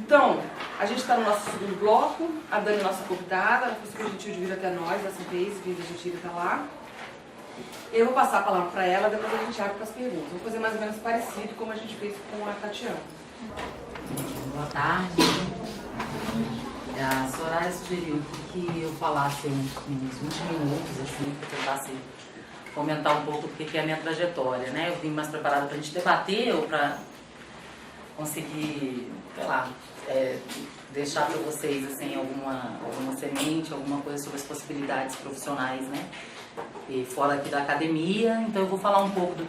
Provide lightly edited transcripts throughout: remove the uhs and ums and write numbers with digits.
Então, a gente está no nosso segundo bloco, a Dani, nossa convidada, ela fez o gentil de vir até nós, dessa vez, vindo a gentil até lá. Eu vou passar a palavra para ela, depois a gente abre para as perguntas. Vou fazer mais ou menos parecido como a gente fez com a Tatiana. Boa tarde. A Soraya sugeriu que eu falasse uns 20 minutos, assim, que eu tentasse comentar um pouco o que é a minha trajetória, né? Eu vim mais preparada para a gente debater ou para conseguir, sei lá, deixar para vocês, assim, alguma semente, alguma coisa sobre as possibilidades profissionais, né? E fora aqui da academia. Então eu vou falar um pouco do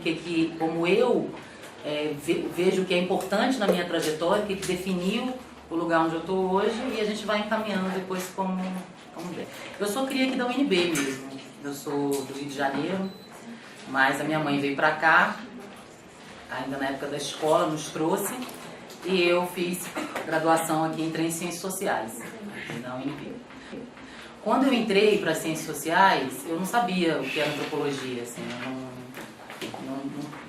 como eu vejo que é importante na minha trajetória, que definiu o lugar onde eu estou hoje, e a gente vai encaminhando depois como der. Eu sou cria aqui da UNB mesmo, eu sou do Rio de Janeiro, mas a minha mãe veio para cá, ainda na época da escola, nos trouxe, e eu fiz graduação aqui, entrei em Ciências Sociais, aqui na UNB. Quando eu entrei para Ciências Sociais, eu não sabia o que era antropologia, assim,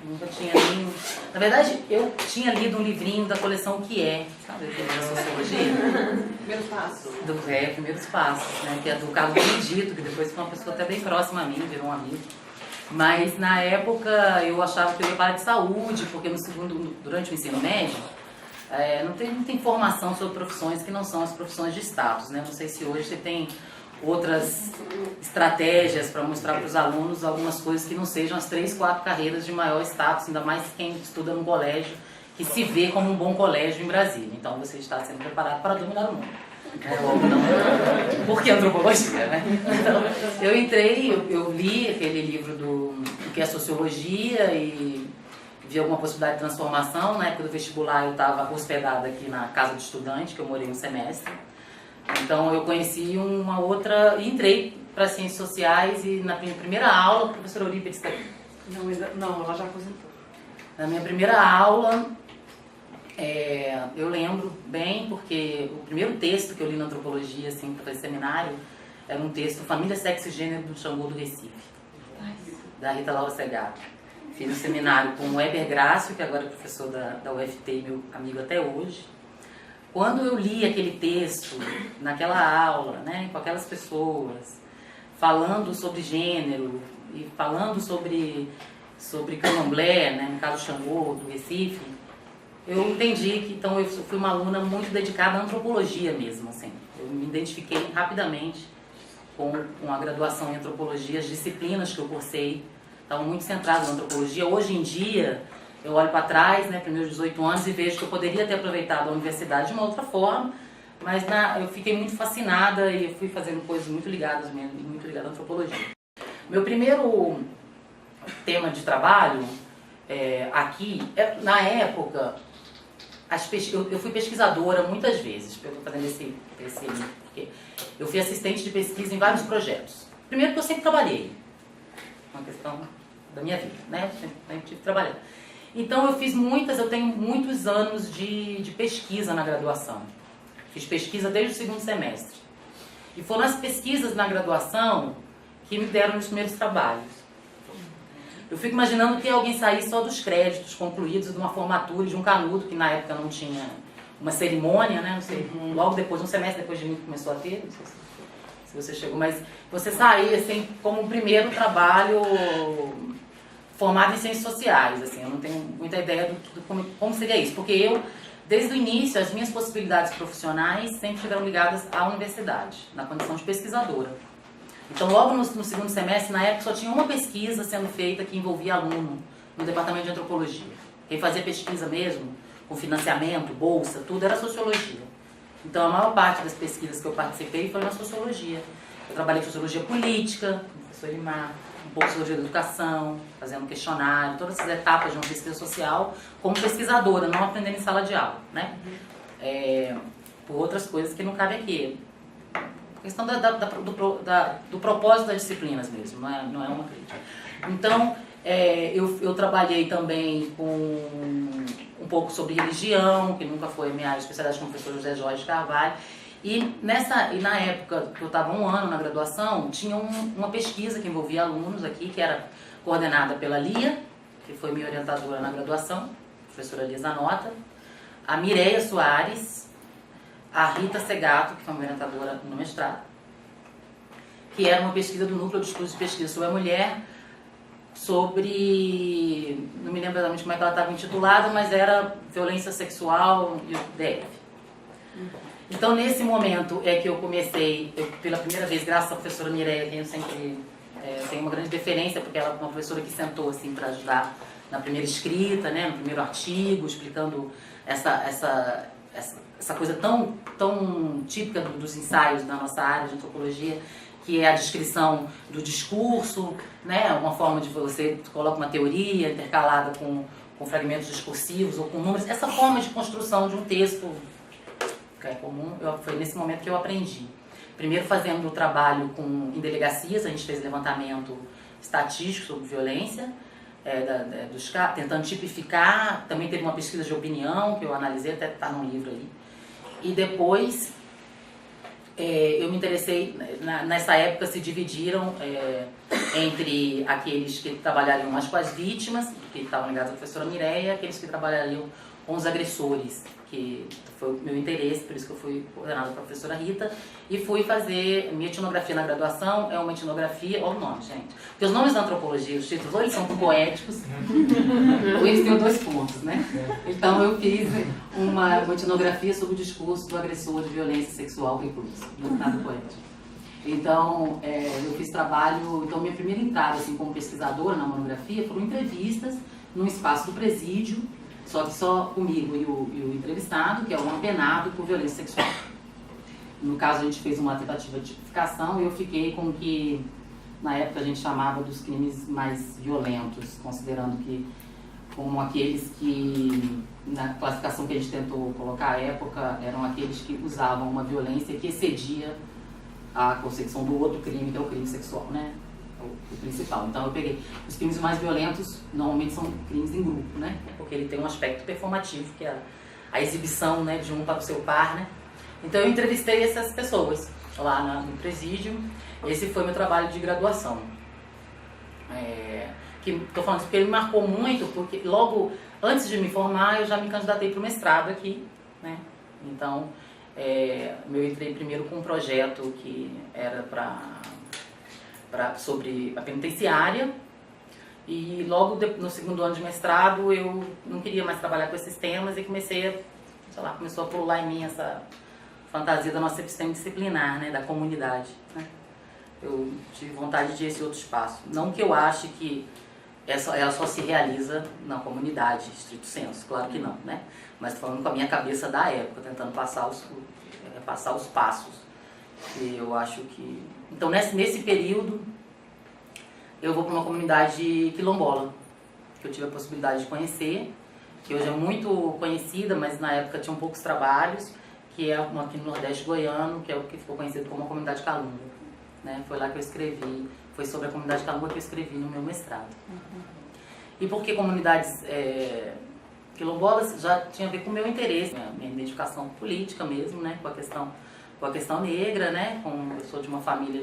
nunca tinha nem... Na verdade, eu tinha lido um livrinho da coleção Que É, sabe, da sociologia? Primeiro passo. Primeiros Passos, né, que é do Carlos Benedito, que depois foi uma pessoa até bem próxima a mim, virou um amigo. Mas na época eu achava que eu ia para a área de saúde, porque durante o ensino médio, não tem muita informação sobre profissões que não são as profissões de status, né? Não sei se hoje você tem outras estratégias para mostrar para os alunos algumas coisas que não sejam as 3, 4 carreiras de maior status, ainda mais quem estuda no colégio, que se vê como um bom colégio em Brasília. Então você está sendo preparado para dominar o mundo. Porque antropologia, né? Então, eu entrei, eu li aquele livro do que é sociologia e vi alguma possibilidade de transformação. Na época do vestibular eu estava hospedada aqui na casa de estudante, que eu morei um semestre. Então eu conheci uma outra, e entrei para Ciências Sociais, e na minha primeira aula, a professora Eurípides está aqui. Não, ela já aposentou. Na minha primeira aula, eu lembro bem, porque o primeiro texto que eu li na antropologia, assim, para fazer seminário, era um texto Família, Sexo e Gênero do Xangô do Recife, da Rita Laura Segato. Fiz um seminário com o Weber Grácio, que agora é professor da UFT, meu amigo até hoje. Quando eu li aquele texto, naquela aula, né, com aquelas pessoas, falando sobre gênero e falando sobre candomblé, né, no caso Xangô, do Recife, eu entendi que então eu fui uma aluna muito dedicada à antropologia mesmo, assim. Eu me identifiquei rapidamente com a graduação em antropologia, as disciplinas que eu cursei estavam muito centradas na antropologia. Hoje em dia, eu olho para trás, né, para meus 18 anos, e vejo que eu poderia ter aproveitado a universidade de uma outra forma, mas eu fiquei muito fascinada e eu fui fazendo coisas muito ligadas mesmo, muito ligadas à antropologia. Meu primeiro tema de trabalho aqui, na época, eu fui pesquisadora muitas vezes, eu estou fazendo esse porque eu fui assistente de pesquisa em vários projetos. Primeiro, porque eu sempre trabalhei, uma questão da minha vida, né, sempre tive trabalhando. Então eu tenho muitos anos de pesquisa na graduação. Fiz pesquisa desde o segundo semestre. E foram as pesquisas na graduação que me deram os primeiros trabalhos. Eu fico imaginando que alguém saísse só dos créditos concluídos de uma formatura, de um canudo, que na época não tinha uma cerimônia, né? Não sei, logo depois, um semestre depois de mim que começou a ter, não sei se você chegou, mas você saía assim como o primeiro trabalho formado em Ciências Sociais, assim, eu não tenho muita ideia como seria isso, porque eu, desde o início, as minhas possibilidades profissionais sempre estiveram ligadas à universidade, na condição de pesquisadora. Então, logo no segundo semestre, na época, só tinha uma pesquisa sendo feita que envolvia aluno no departamento de antropologia. Quem fazia pesquisa mesmo, com financiamento, bolsa, tudo era sociologia. Então, a maior parte das pesquisas que eu participei foi na sociologia. Eu trabalhei em sociologia política, com o professor Imar, um pouco de sociologia da educação, fazendo questionário, todas essas etapas de uma pesquisa social, como pesquisadora, não aprendendo em sala de aula, né? Por outras coisas que não cabem aqui. A questão do propósito das disciplinas mesmo, não é uma crítica. Então, eu trabalhei também com um pouco sobre religião, que nunca foi a minha área de especialidade, com o professor José Jorge de Carvalho. E na época que eu estava um ano na graduação, tinha uma pesquisa que envolvia alunos aqui, que era coordenada pela Lia, que foi minha orientadora na graduação, a professora Lia Zanota, a Mireia Soares a Rita Segato, que foi uma orientadora no mestrado, que era uma pesquisa do Núcleo de Estudos de Pesquisa sobre a Mulher, sobre, não me lembro exatamente como é que ela estava intitulada, mas era violência sexual e o DF. Então, nesse momento é que eu comecei, pela primeira vez, graças à professora Mireia, que eu sempre tenho uma grande deferência, porque ela é uma professora que sentou assim, para ajudar na primeira escrita, né, no primeiro artigo, explicando essa coisa tão típica dos ensaios da nossa área de antropologia, que é a descrição do discurso, né, uma forma de você coloca uma teoria intercalada com fragmentos discursivos ou com números, essa forma de construção de um texto que é comum, foi nesse momento que eu aprendi. Primeiro fazendo o trabalho em delegacias, a gente fez levantamento estatístico sobre violência, tentando tipificar, também teve uma pesquisa de opinião que eu analisei, até está num livro aí. E depois eu me interessei, nessa época se dividiram entre aqueles que trabalhariam mais com as vítimas, que estavam ligados à professora Mireia, e aqueles que trabalhariam com os agressores, que foi o meu interesse, por isso que eu fui coordenada pela professora Rita, e fui fazer minha etnografia na graduação, é uma etnografia, olha o nome, gente, porque os nomes da antropologia, os títulos, ou eles são poéticos, ou eles têm 2 pontos, né? Então eu fiz uma etnografia sobre o discurso do agressor de violência sexual recluso, no estado poético. Então, eu fiz trabalho, então minha primeira entrada assim, como pesquisadora na monografia foram entrevistas num espaço do presídio, só comigo e o entrevistado, que é um apenado por violência sexual. No caso, a gente fez uma tentativa de tipificação e eu fiquei com o que, na época, a gente chamava dos crimes mais violentos, considerando que, como aqueles que, na classificação que a gente tentou colocar à época, eram aqueles que usavam uma violência que excedia a consecução do outro crime, que é o crime sexual, né? O principal. Então eu peguei os crimes mais violentos, normalmente são crimes em grupo, né? Porque ele tem um aspecto performativo, que é a exibição, né, de um para o seu par, né? Então eu entrevistei essas pessoas lá no presídio. Esse foi meu trabalho de graduação. Estou falando isso porque ele me marcou muito, porque logo antes de me formar eu já me candidatei para o mestrado aqui, né? Então eu entrei primeiro com um projeto que era sobre a penitenciária, e logo no segundo ano de mestrado eu não queria mais trabalhar com esses temas e começou a pular em mim essa fantasia da nossa sistema disciplinar, né, da comunidade, né? Eu tive vontade de ir esse outro espaço. Não que eu ache que ela só se realiza na comunidade, estrito senso, claro que não, né? Mas falando com a minha cabeça da época, tentando passar os passos. E eu acho que... Então, nesse período, eu vou para uma comunidade quilombola, que eu tive a possibilidade de conhecer, que hoje é muito conhecida, mas na época tinha poucos trabalhos, que é uma aqui no Nordeste goiano, que é o que ficou conhecido como a comunidade Calunga, né? Foi lá que eu escrevi, foi sobre a comunidade Calunga que eu escrevi no meu mestrado. E por que comunidades quilombolas? Já tinha a ver com o meu interesse, minha identificação política mesmo, né? Com a questão negra, né? Eu sou de uma família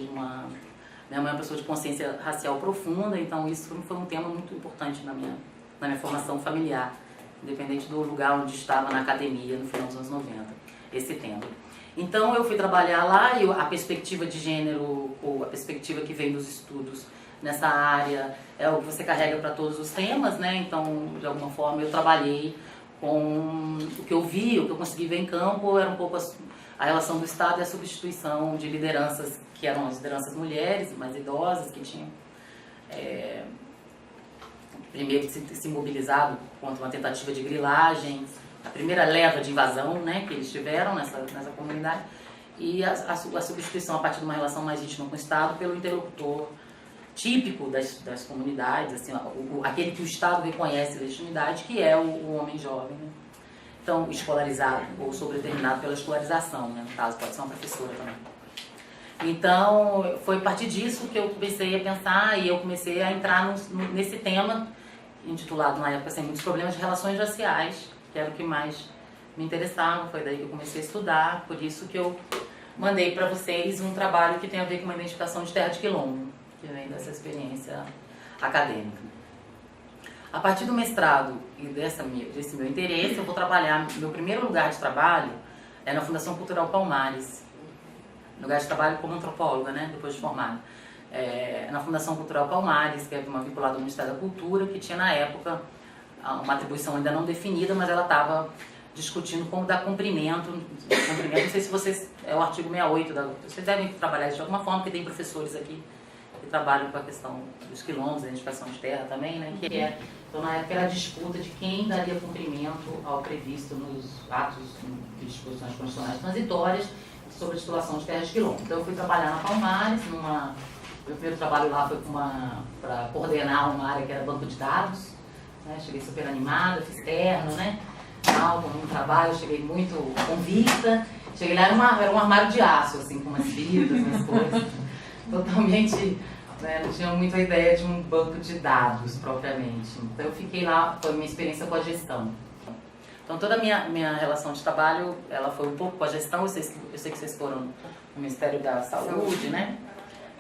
minha mãe é uma pessoa de consciência racial profunda, então isso foi um tema muito importante na minha formação familiar, independente do lugar onde estava na academia no final dos anos 90, esse tema. Então eu fui trabalhar lá e a perspectiva de gênero, ou a perspectiva que vem dos estudos nessa área, é o que você carrega para todos os temas, né? Então, de alguma forma, eu trabalhei com o que eu vi, o que eu consegui ver em campo, era um pouco a relação do Estado e a substituição de lideranças, que eram as lideranças mulheres, mais idosas, que tinham primeiro se mobilizado contra uma tentativa de grilagem, a primeira leva de invasão, né, que eles tiveram nessa comunidade, e a substituição a partir de uma relação mais íntima com o Estado pelo interlocutor típico das comunidades, assim, aquele que o Estado reconhece a legitimidade, que é o homem jovem, né? Então, escolarizado ou sobredeterminado pela escolarização, né? No caso, pode ser uma professora também. Então, foi a partir disso que eu comecei a pensar e eu comecei a entrar nesse tema, intitulado na época, assim, muitos problemas de relações raciais, que era o que mais me interessava, foi daí que eu comecei a estudar, por isso que eu mandei para vocês um trabalho que tem a ver com uma identificação de terra de quilombo, que vem dessa experiência acadêmica. A partir do mestrado e desse meu interesse, eu vou trabalhar, meu primeiro lugar de trabalho é na Fundação Cultural Palmares, no lugar de trabalho como antropóloga, né, depois de formada. Na Fundação Cultural Palmares, que é uma vinculada ao Ministério da Cultura, que tinha na época uma atribuição ainda não definida, mas ela estava discutindo como dar cumprimento. Não sei se vocês, é o artigo 68, vocês devem trabalhar isso de alguma forma, porque tem professores aqui que trabalham com a questão dos quilombos, da identificação de terra também, né? Então, na época, era a disputa de quem daria cumprimento ao previsto nos atos de disposições constitucionais transitórias sobre a titulação de terras de quilombo. Então, eu fui trabalhar na Palmares, meu primeiro trabalho lá foi para coordenar uma área que era banco de dados, né? Cheguei super animada, fiz terno, né? Como um trabalho, cheguei muito convicta. Cheguei lá, era um armário de aço, assim, com umas fitas, umas coisas. Totalmente, né, não tinha muita ideia de um banco de dados, propriamente. Então eu fiquei lá, foi a minha experiência com a gestão. Então toda a minha relação de trabalho, ela foi um pouco com a gestão. Eu sei que vocês foram no Ministério da Saúde, né?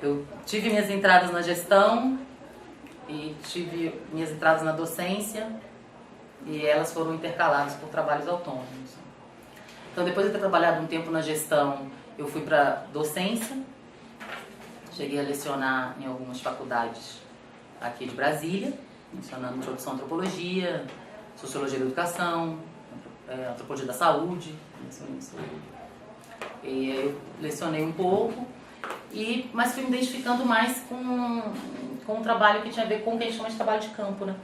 Eu tive minhas entradas na gestão e tive minhas entradas na docência, e elas foram intercaladas por trabalhos autônomos. Então, depois de ter trabalhado um tempo na gestão, eu fui para docência. Cheguei a lecionar em algumas faculdades aqui de Brasília, lecionando introdução à antropologia, sociologia da educação, antropologia da saúde. E eu lecionei um pouco, mas fui me identificando mais com um trabalho que tinha a ver com o que a gente chama de trabalho de campo, né?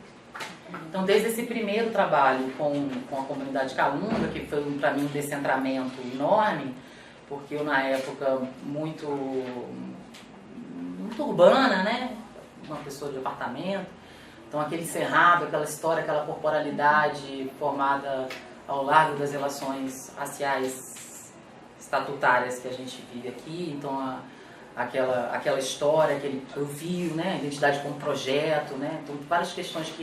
Então, desde esse primeiro trabalho com a comunidade Calunga, que foi para mim um descentramento enorme, porque eu, na época, muito urbana, né? Uma pessoa de apartamento. Então, aquele cerrado, aquela história, aquela corporalidade formada ao largo das relações raciais estatutárias que a gente vive aqui. Então, aquela história, aquele provio, né? A identidade como projeto, né? Então, várias questões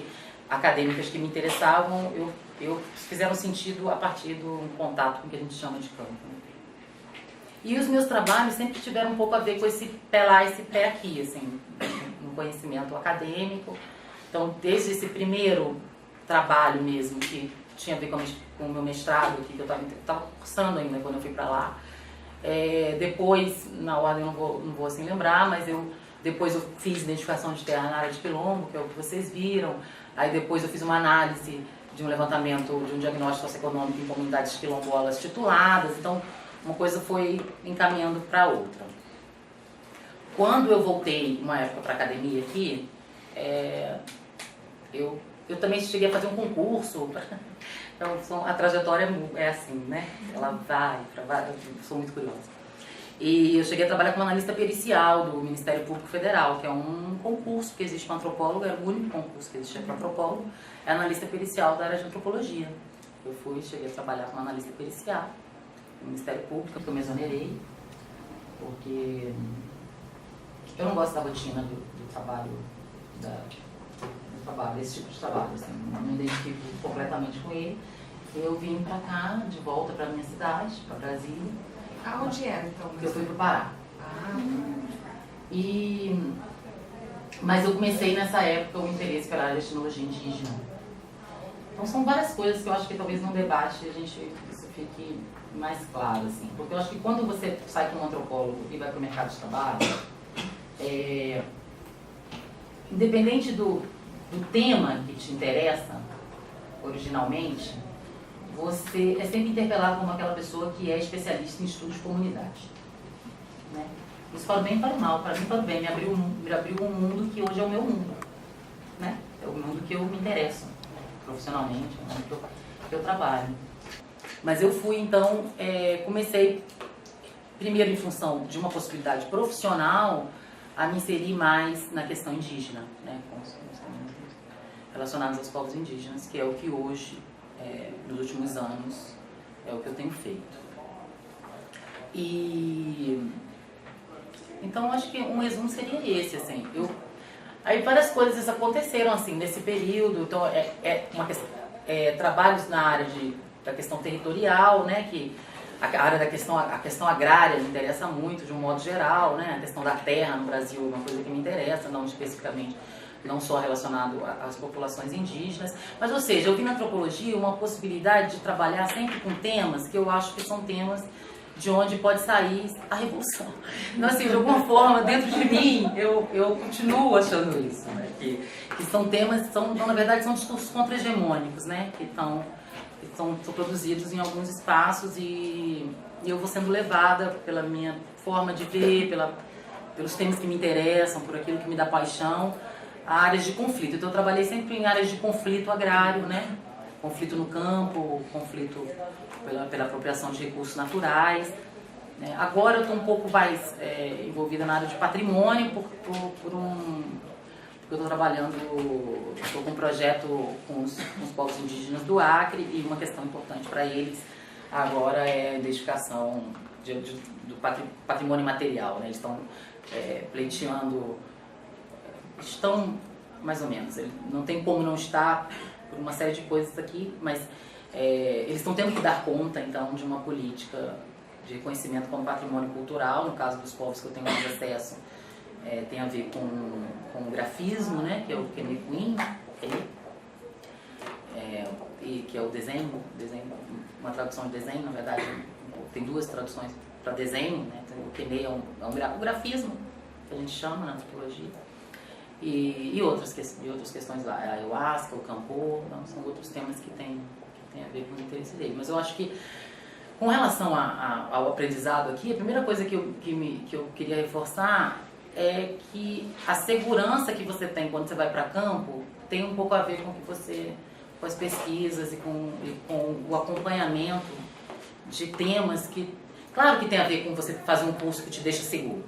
acadêmicas que me interessavam, eu fizeram sentido a partir do contato com o que a gente chama de campo. Né? E os meus trabalhos sempre tiveram um pouco a ver com esse pé lá, esse pé aqui, assim, no conhecimento acadêmico. Então, desde esse primeiro trabalho mesmo, que tinha a ver com o meu mestrado aqui, que eu estava cursando ainda quando eu fui para lá. Depois, na ordem eu não vou assim lembrar, mas depois eu fiz identificação de terra na área de quilombo, que é o que vocês viram. Aí depois eu fiz uma análise de um levantamento, de um diagnóstico socioeconômico em comunidades quilombolas tituladas. Então, uma coisa foi encaminhando para outra. Quando eu voltei, uma época, para a academia aqui, eu também cheguei a fazer um concurso. Então, a trajetória é assim, né? Ela vai, eu sou muito curiosa. E eu cheguei a trabalhar como analista pericial do Ministério Público Federal, que é um concurso que existe para antropólogo, é o único concurso que existe para antropólogo, é analista pericial da área de antropologia. Cheguei a trabalhar como analista pericial no Ministério Público, que eu me exonerei, porque eu não gosto da rotina do trabalho, desse tipo de trabalho, assim, não me identifico completamente com ele. Eu vim para cá, de volta para a minha cidade, para Brasília. Aonde era, então? Eu fui para o Pará. Mas eu comecei nessa época o interesse pela área de etnologia indígena. Então são várias coisas que eu acho que talvez num debate isso fique mais claro, assim. Porque eu acho que quando você sai como antropólogo e vai para o mercado de trabalho, independente do tema que te interessa originalmente, você é sempre interpelado como aquela pessoa que é especialista em estudos de comunidade. Né? Isso para o bem e para o mal, para mim para o bem, me abriu um mundo que hoje é o meu mundo. Né? É o mundo que eu me interesso profissionalmente, é o mundo que eu trabalho. Mas eu fui, então, comecei, primeiro em função de uma possibilidade profissional, a me inserir mais na questão indígena, né? Com os relacionados aos povos indígenas, que é o que hoje, nos últimos anos, é o que eu tenho feito. Então, acho que um resumo seria esse, assim. Aí várias coisas aconteceram, assim, nesse período. Então, trabalhos na área da questão territorial, né, que a questão agrária me interessa muito, de um modo geral, né, a questão da terra no Brasil é uma coisa que me interessa, não especificamente não só relacionado às populações indígenas, mas, ou seja, eu vi na antropologia uma possibilidade de trabalhar sempre com temas que eu acho que são temas de onde pode sair a revolução. Então, assim, de alguma forma, dentro de mim, eu continuo achando isso, né? Que são temas, então, na verdade, são discursos contra-hegemônicos, né? Que são produzidos em alguns espaços e eu vou sendo levada pela minha forma de ver, pelos temas que me interessam, por aquilo que me dá paixão, a áreas de conflito. Então eu trabalhei sempre em áreas de conflito agrário, né? Conflito no campo, conflito pela apropriação de recursos naturais. Né? Agora eu estou um pouco mais envolvida na área de patrimônio, porque eu estou trabalhando, estou com um projeto com os povos indígenas do Acre, e uma questão importante para eles agora é a identificação do patrimônio material. Né? Eles estão pleiteando, estão mais ou menos, não tem como não estar por uma série de coisas aqui, mas eles estão tendo que dar conta então de uma política de reconhecimento como patrimônio cultural. No caso dos povos que eu tenho mais acesso, tem a ver com o grafismo, né, que é o Khmer Khmer, e que é o desenho, uma tradução de desenho, na verdade tem duas traduções para desenho, né? O Khmer é um grafismo, que a gente chama na antropologia, e outras questões lá, a ayahuasca, o campo, são outros temas que tem a ver com o interesse dele. Mas eu acho que, com relação ao aprendizado aqui, a primeira coisa que eu queria reforçar é que a segurança que você tem quando você vai para campo tem um pouco a ver com as pesquisas e com o acompanhamento de temas que, claro que tem a ver com você fazer um curso que te deixa seguro,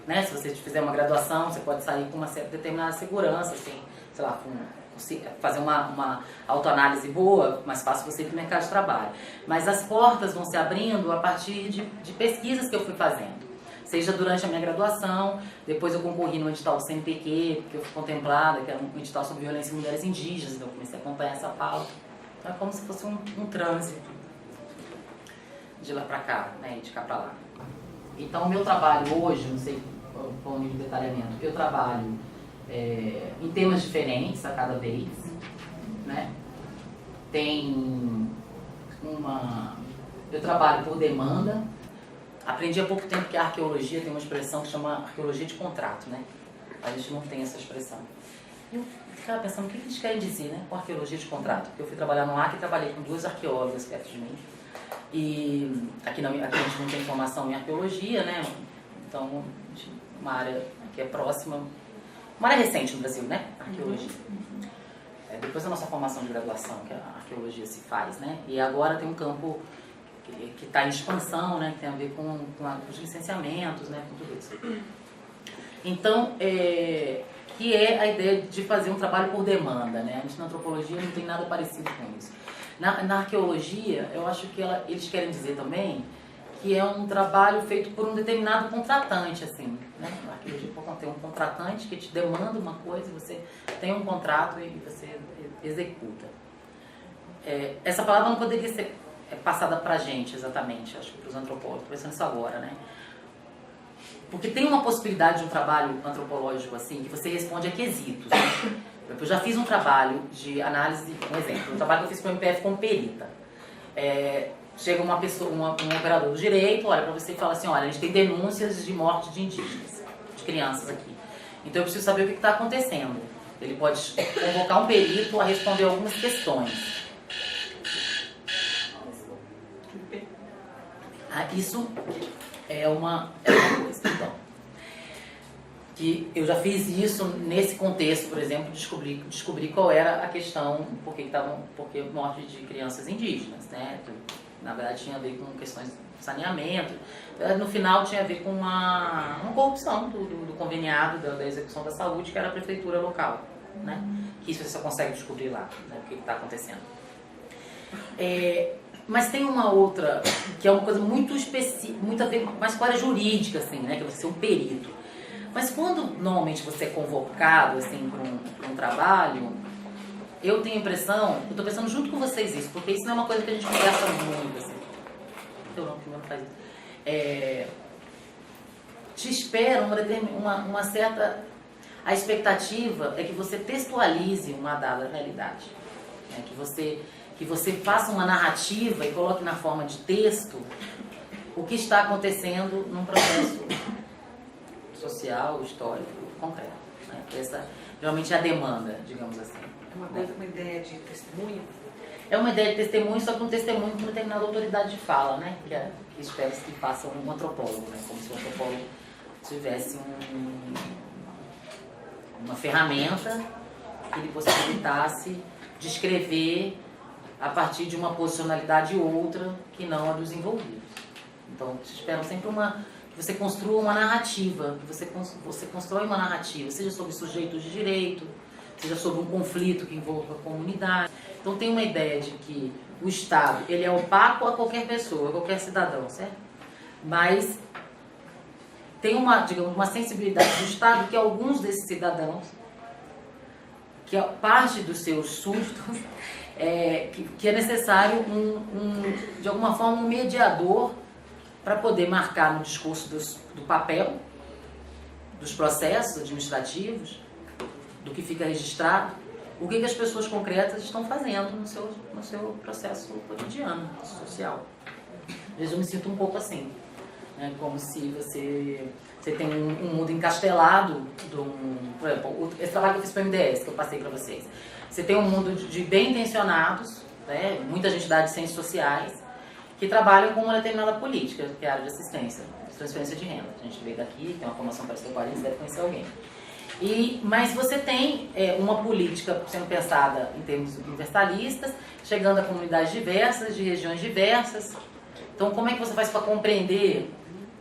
né? Se você fizer uma graduação, você pode sair com uma certa determinada segurança, assim, sei lá, fazer uma autoanálise boa, mais fácil você ir para o mercado de trabalho. Mas as portas vão se abrindo a partir de pesquisas que eu fui fazendo. Seja durante a minha graduação, depois eu concorri no edital do CNPq, porque eu fui contemplada, que era um edital sobre violência em mulheres indígenas, então eu comecei a acompanhar essa pauta. Então é como se fosse um trânsito de lá para cá, né, e de cá para lá. Então o meu trabalho hoje, não sei qual o nível de detalhamento, eu trabalho em temas diferentes a cada vez, né? Eu trabalho por demanda. Aprendi há pouco tempo que a arqueologia tem uma expressão que chama arqueologia de contrato, né? A gente não tem essa expressão. Eu ficava pensando, o que eles querem dizer, né, com arqueologia de contrato? Porque eu fui trabalhar no Acre e trabalhei com 2 arqueólogas perto de mim. E aqui a gente não tem formação em arqueologia, né? Então, uma área que é próxima, uma área recente no Brasil, né? Arqueologia. Depois da nossa formação de graduação, que a arqueologia se faz, né? E agora tem um campo que está em expansão, né, que tem a ver com os licenciamentos, né, com tudo isso. Então, que é a ideia de fazer um trabalho por demanda, né? A gente na antropologia não tem nada parecido com isso. Na arqueologia, eu acho que eles querem dizer também que é um trabalho feito por um determinado contratante, assim, né? Na arqueologia, tem um contratante que te demanda uma coisa, você tem um contrato e você executa. Essa palavra não poderia ser passada pra gente, exatamente, acho que para os antropólogos, estou pensando isso agora, né? Porque tem uma possibilidade de um trabalho antropológico assim, que você responde a quesitos, né? Eu já fiz um trabalho de análise, um exemplo, um trabalho que eu fiz para o MPF como perita. Chega uma pessoa, um operador do direito, olha para você e fala assim, olha, a gente tem denúncias de morte de indígenas, de crianças aqui. Então eu preciso saber o que está acontecendo. Ele pode convocar um perito a responder algumas questões. Isso é uma coisa, então, que eu já fiz isso nesse contexto, por exemplo, descobri qual era a questão, porque morte de crianças indígenas, né? Na verdade tinha a ver com questões de saneamento, no final tinha a ver com uma corrupção do conveniado da execução da saúde, que era a prefeitura local, né? Que isso você só consegue descobrir lá, né? O que está acontecendo. Mas tem uma outra, que é uma coisa muito específica, muito a ver mais com a área jurídica, assim, né? Que é você ser um perito. Mas quando normalmente você é convocado, assim, para um trabalho, eu tenho a impressão, eu estou pensando junto com vocês isso, porque isso não é uma coisa que a gente conversa muito, assim. Eu não, que não faz isso. Te espera uma certa... a expectativa é que você textualize uma dada realidade, né? Que você faça uma narrativa e coloque na forma de texto o que está acontecendo num processo social, histórico, concreto, né? Essa realmente é a demanda, digamos assim. É uma coisa, uma ideia de testemunho? É uma ideia de testemunho, só que um testemunho com determinada autoridade de fala, né? Que espera-se que faça um antropólogo, né? Como se o antropólogo tivesse uma ferramenta que lhe possibilitasse descrever a partir de uma posicionalidade outra que não a dos envolvidos. Então, se esperam sempre que você construa uma narrativa, que você constrói uma narrativa, seja sobre sujeitos de direito, seja sobre um conflito que envolva a comunidade. Então, tem uma ideia de que o Estado ele é opaco a qualquer pessoa, a qualquer cidadão, certo? Mas tem uma sensibilidade do Estado que alguns desses cidadãos, que é parte dos seus súditos, que é necessário de alguma forma um mediador para poder marcar no discurso do papel, dos processos administrativos, do que fica registrado, o que as pessoas concretas estão fazendo no seu processo cotidiano, social. Às vezes eu me sinto um pouco assim, né? Como se você tem um mundo encastelado, por exemplo, esse trabalho que eu fiz para o MDS, que eu passei para vocês. Você tem um mundo de bem intencionados, né? Muitas entidades de ciências sociais, que trabalham com uma determinada política, que é a área de assistência, de transferência de renda. A gente veio daqui, tem uma formação para ser você deve conhecer alguém. Mas você tem uma política sendo pensada em termos universalistas, chegando a comunidades diversas, de regiões diversas. Então, como é que você faz para compreender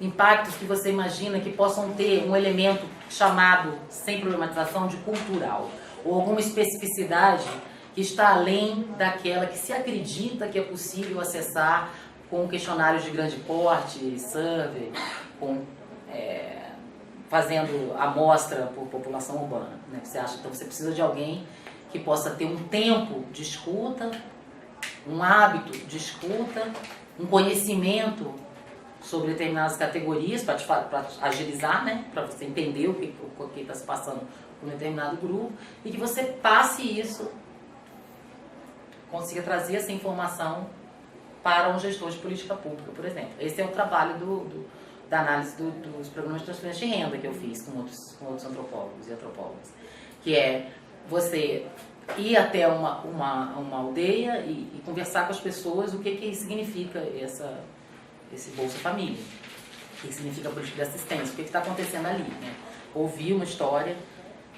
impactos que você imagina que possam ter um elemento chamado, sem problematização, de cultural, ou alguma especificidade que está além daquela que se acredita que é possível acessar com questionários de grande porte, survey, fazendo amostra por população urbana, né? Então você precisa de alguém que possa ter um tempo de escuta, um hábito de escuta, um conhecimento sobre determinadas categorias para agilizar, né? Para você entender o que está se passando com um determinado grupo e que você passe isso, consiga trazer essa informação para um gestor de política pública, por exemplo. Esse é o trabalho da análise dos programas de transferência de renda que eu fiz com outros antropólogos e antropólogas, que é você ir até uma aldeia e conversar com as pessoas o que significa esse Bolsa Família, o que significa a política de assistência, o que está acontecendo ali, né? Ouvir uma história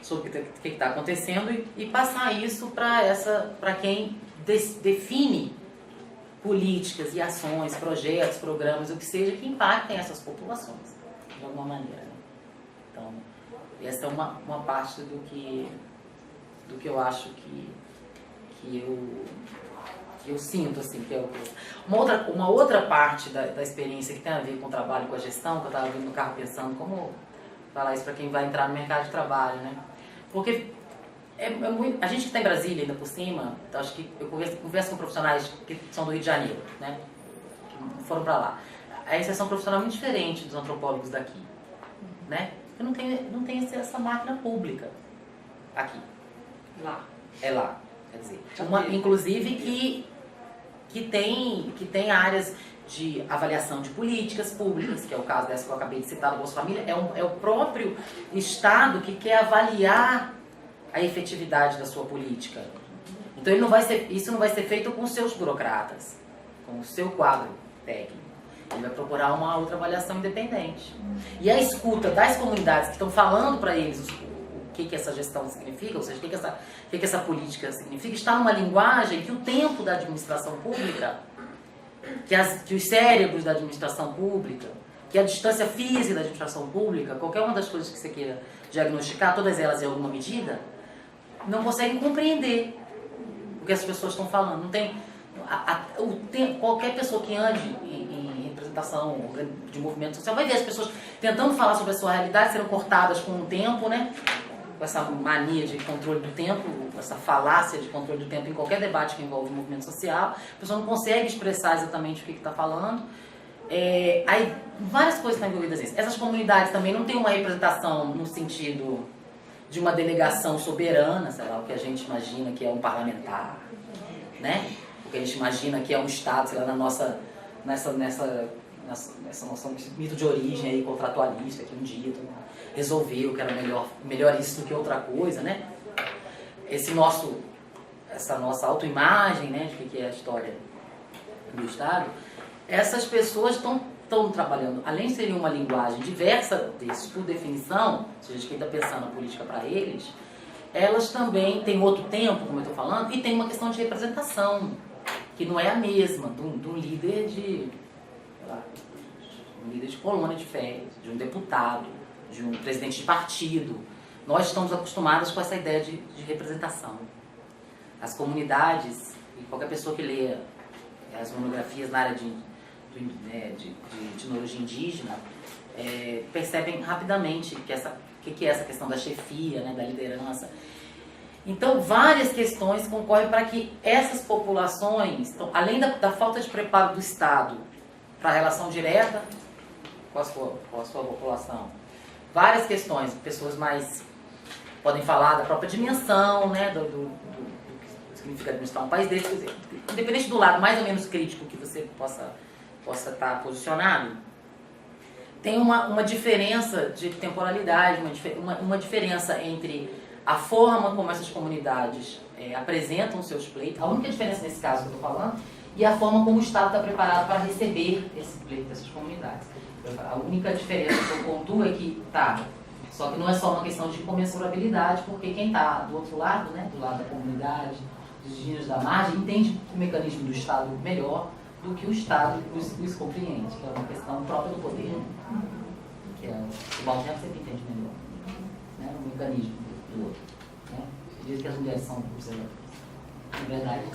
sobre o que está acontecendo e passar isso para quem define políticas e ações, projetos, programas, o que seja, que impactem essas populações, de alguma maneira. Então, essa é uma parte do que eu acho que eu sinto, assim, que é uma outra parte da experiência que tem a ver com o trabalho, com a gestão, que eu estava vindo no carro pensando como falar isso para quem vai entrar no mercado de trabalho, né? Porque a gente que está em Brasília ainda por cima, acho que eu converso com profissionais que são do Rio de Janeiro, né? Que foram para lá. A inserção profissional é muito diferente dos antropólogos daqui, né? Porque não tem essa máquina pública aqui. Lá. É lá, quer dizer. Inclusive que tem áreas de avaliação de políticas públicas, que é o caso dessa que eu acabei de citar do Bolsa Família, é o próprio Estado que quer avaliar a efetividade da sua política. Então isso não vai ser feito com os seus burocratas, com o seu quadro técnico. Ele vai procurar uma outra avaliação independente. E a escuta das comunidades que estão falando para eles o que essa gestão significa, ou seja, o que essa política significa, está numa linguagem que o tempo da administração pública, que os cérebros da administração pública, que a distância física da administração pública, qualquer uma das coisas que você queira diagnosticar, todas elas em alguma medida, não conseguem compreender o que as pessoas estão falando. Não tem qualquer pessoa que ande em representação de movimento social vai ver as pessoas tentando falar sobre a sua realidade sendo cortadas com o tempo, né? Com essa mania de controle do tempo, essa falácia de controle do tempo em qualquer debate que envolve o movimento social. A pessoa não consegue expressar exatamente o que está falando. Aí várias coisas estão envolvidas nisso. Essas comunidades também não têm uma representação no sentido de uma delegação soberana, sei lá, o que a gente imagina que é um parlamentar, né? O que a gente imagina que é um Estado, sei lá, nessa nossa mito de origem aí, contratualista, que um dia resolveu que era melhor isso do que outra coisa, né? Essa nossa autoimagem, né, de que é a história do Estado, essas pessoas estão trabalhando, além de serem uma linguagem diversa desses, por definição, se a gente está pensando na política para eles, elas também têm outro tempo, como eu estou falando, e tem uma questão de representação, que não é a mesma de um líder de colônia de férias, de um deputado, de um presidente de partido. Nós estamos acostumados com essa ideia de representação. As comunidades, e qualquer pessoa que leia as monografias na área de etnologia indígena, percebem rapidamente que é essa questão da chefia, né, da liderança. Então, várias questões concorrem para que essas populações, então, além da falta de preparo do Estado para a relação direta com a sua população, várias questões, pessoas mais podem falar da própria dimensão, né, do que significa administrar um país desse, quer dizer, independente do lado mais ou menos crítico que você possa estar posicionado, tem uma diferença de temporalidade, uma diferença entre a forma como essas comunidades apresentam seus pleitos, a única diferença nesse caso que eu estou falando, e a forma como o Estado está preparado para receber esse pleito dessas comunidades. A única diferença que eu pontuo é que só que não é só uma questão de comensurabilidade, porque quem está do outro lado, né, do lado da comunidade, dos indígenas da margem, entende o mecanismo do Estado melhor do que o Estado os compreende, que é uma questão própria do poder, que o Baltempo sempre entende melhor, né, o mecanismo do outro. Né? Diz que as mulheres são observadoras. Na verdade,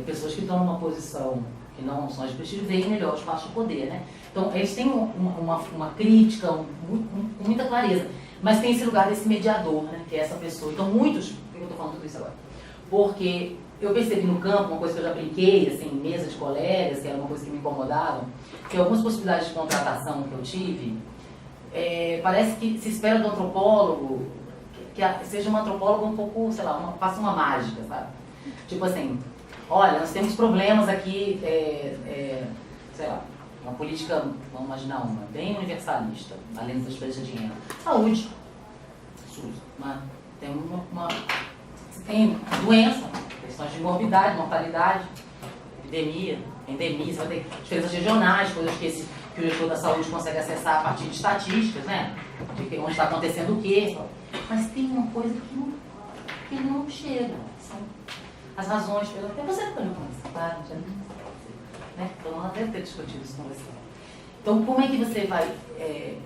pessoas que estão numa posição que não são as prestígio veem melhor os espaços de poder, né? Então, eles têm uma crítica com muita clareza, mas tem esse lugar desse mediador, né? Que é essa pessoa. Então, por que eu estou falando tudo isso agora? Porque eu percebi no campo, uma coisa que eu já brinquei, assim, em mesa de colegas, que era uma coisa que me incomodava, que algumas possibilidades de contratação que eu tive, parece que se espera do antropólogo que seja um antropólogo um pouco, sei lá, faça uma mágica, sabe? Tipo assim, olha, nós temos problemas aqui, sei lá, uma política, vamos imaginar uma, bem universalista, além das despesas de dinheiro. Saúde, SUS, né? Tem doença, questões de morbidade, mortalidade, epidemia, endemia, você vai ter diferenças regionais, coisas que o gestor da saúde consegue acessar a partir de estatísticas, né? De onde está acontecendo o quê. Mas tem uma coisa que não chega, são as razões pelas... Você não conhece, claro, né? Então ela deve ter discutido isso com você. Então, como é que você vai,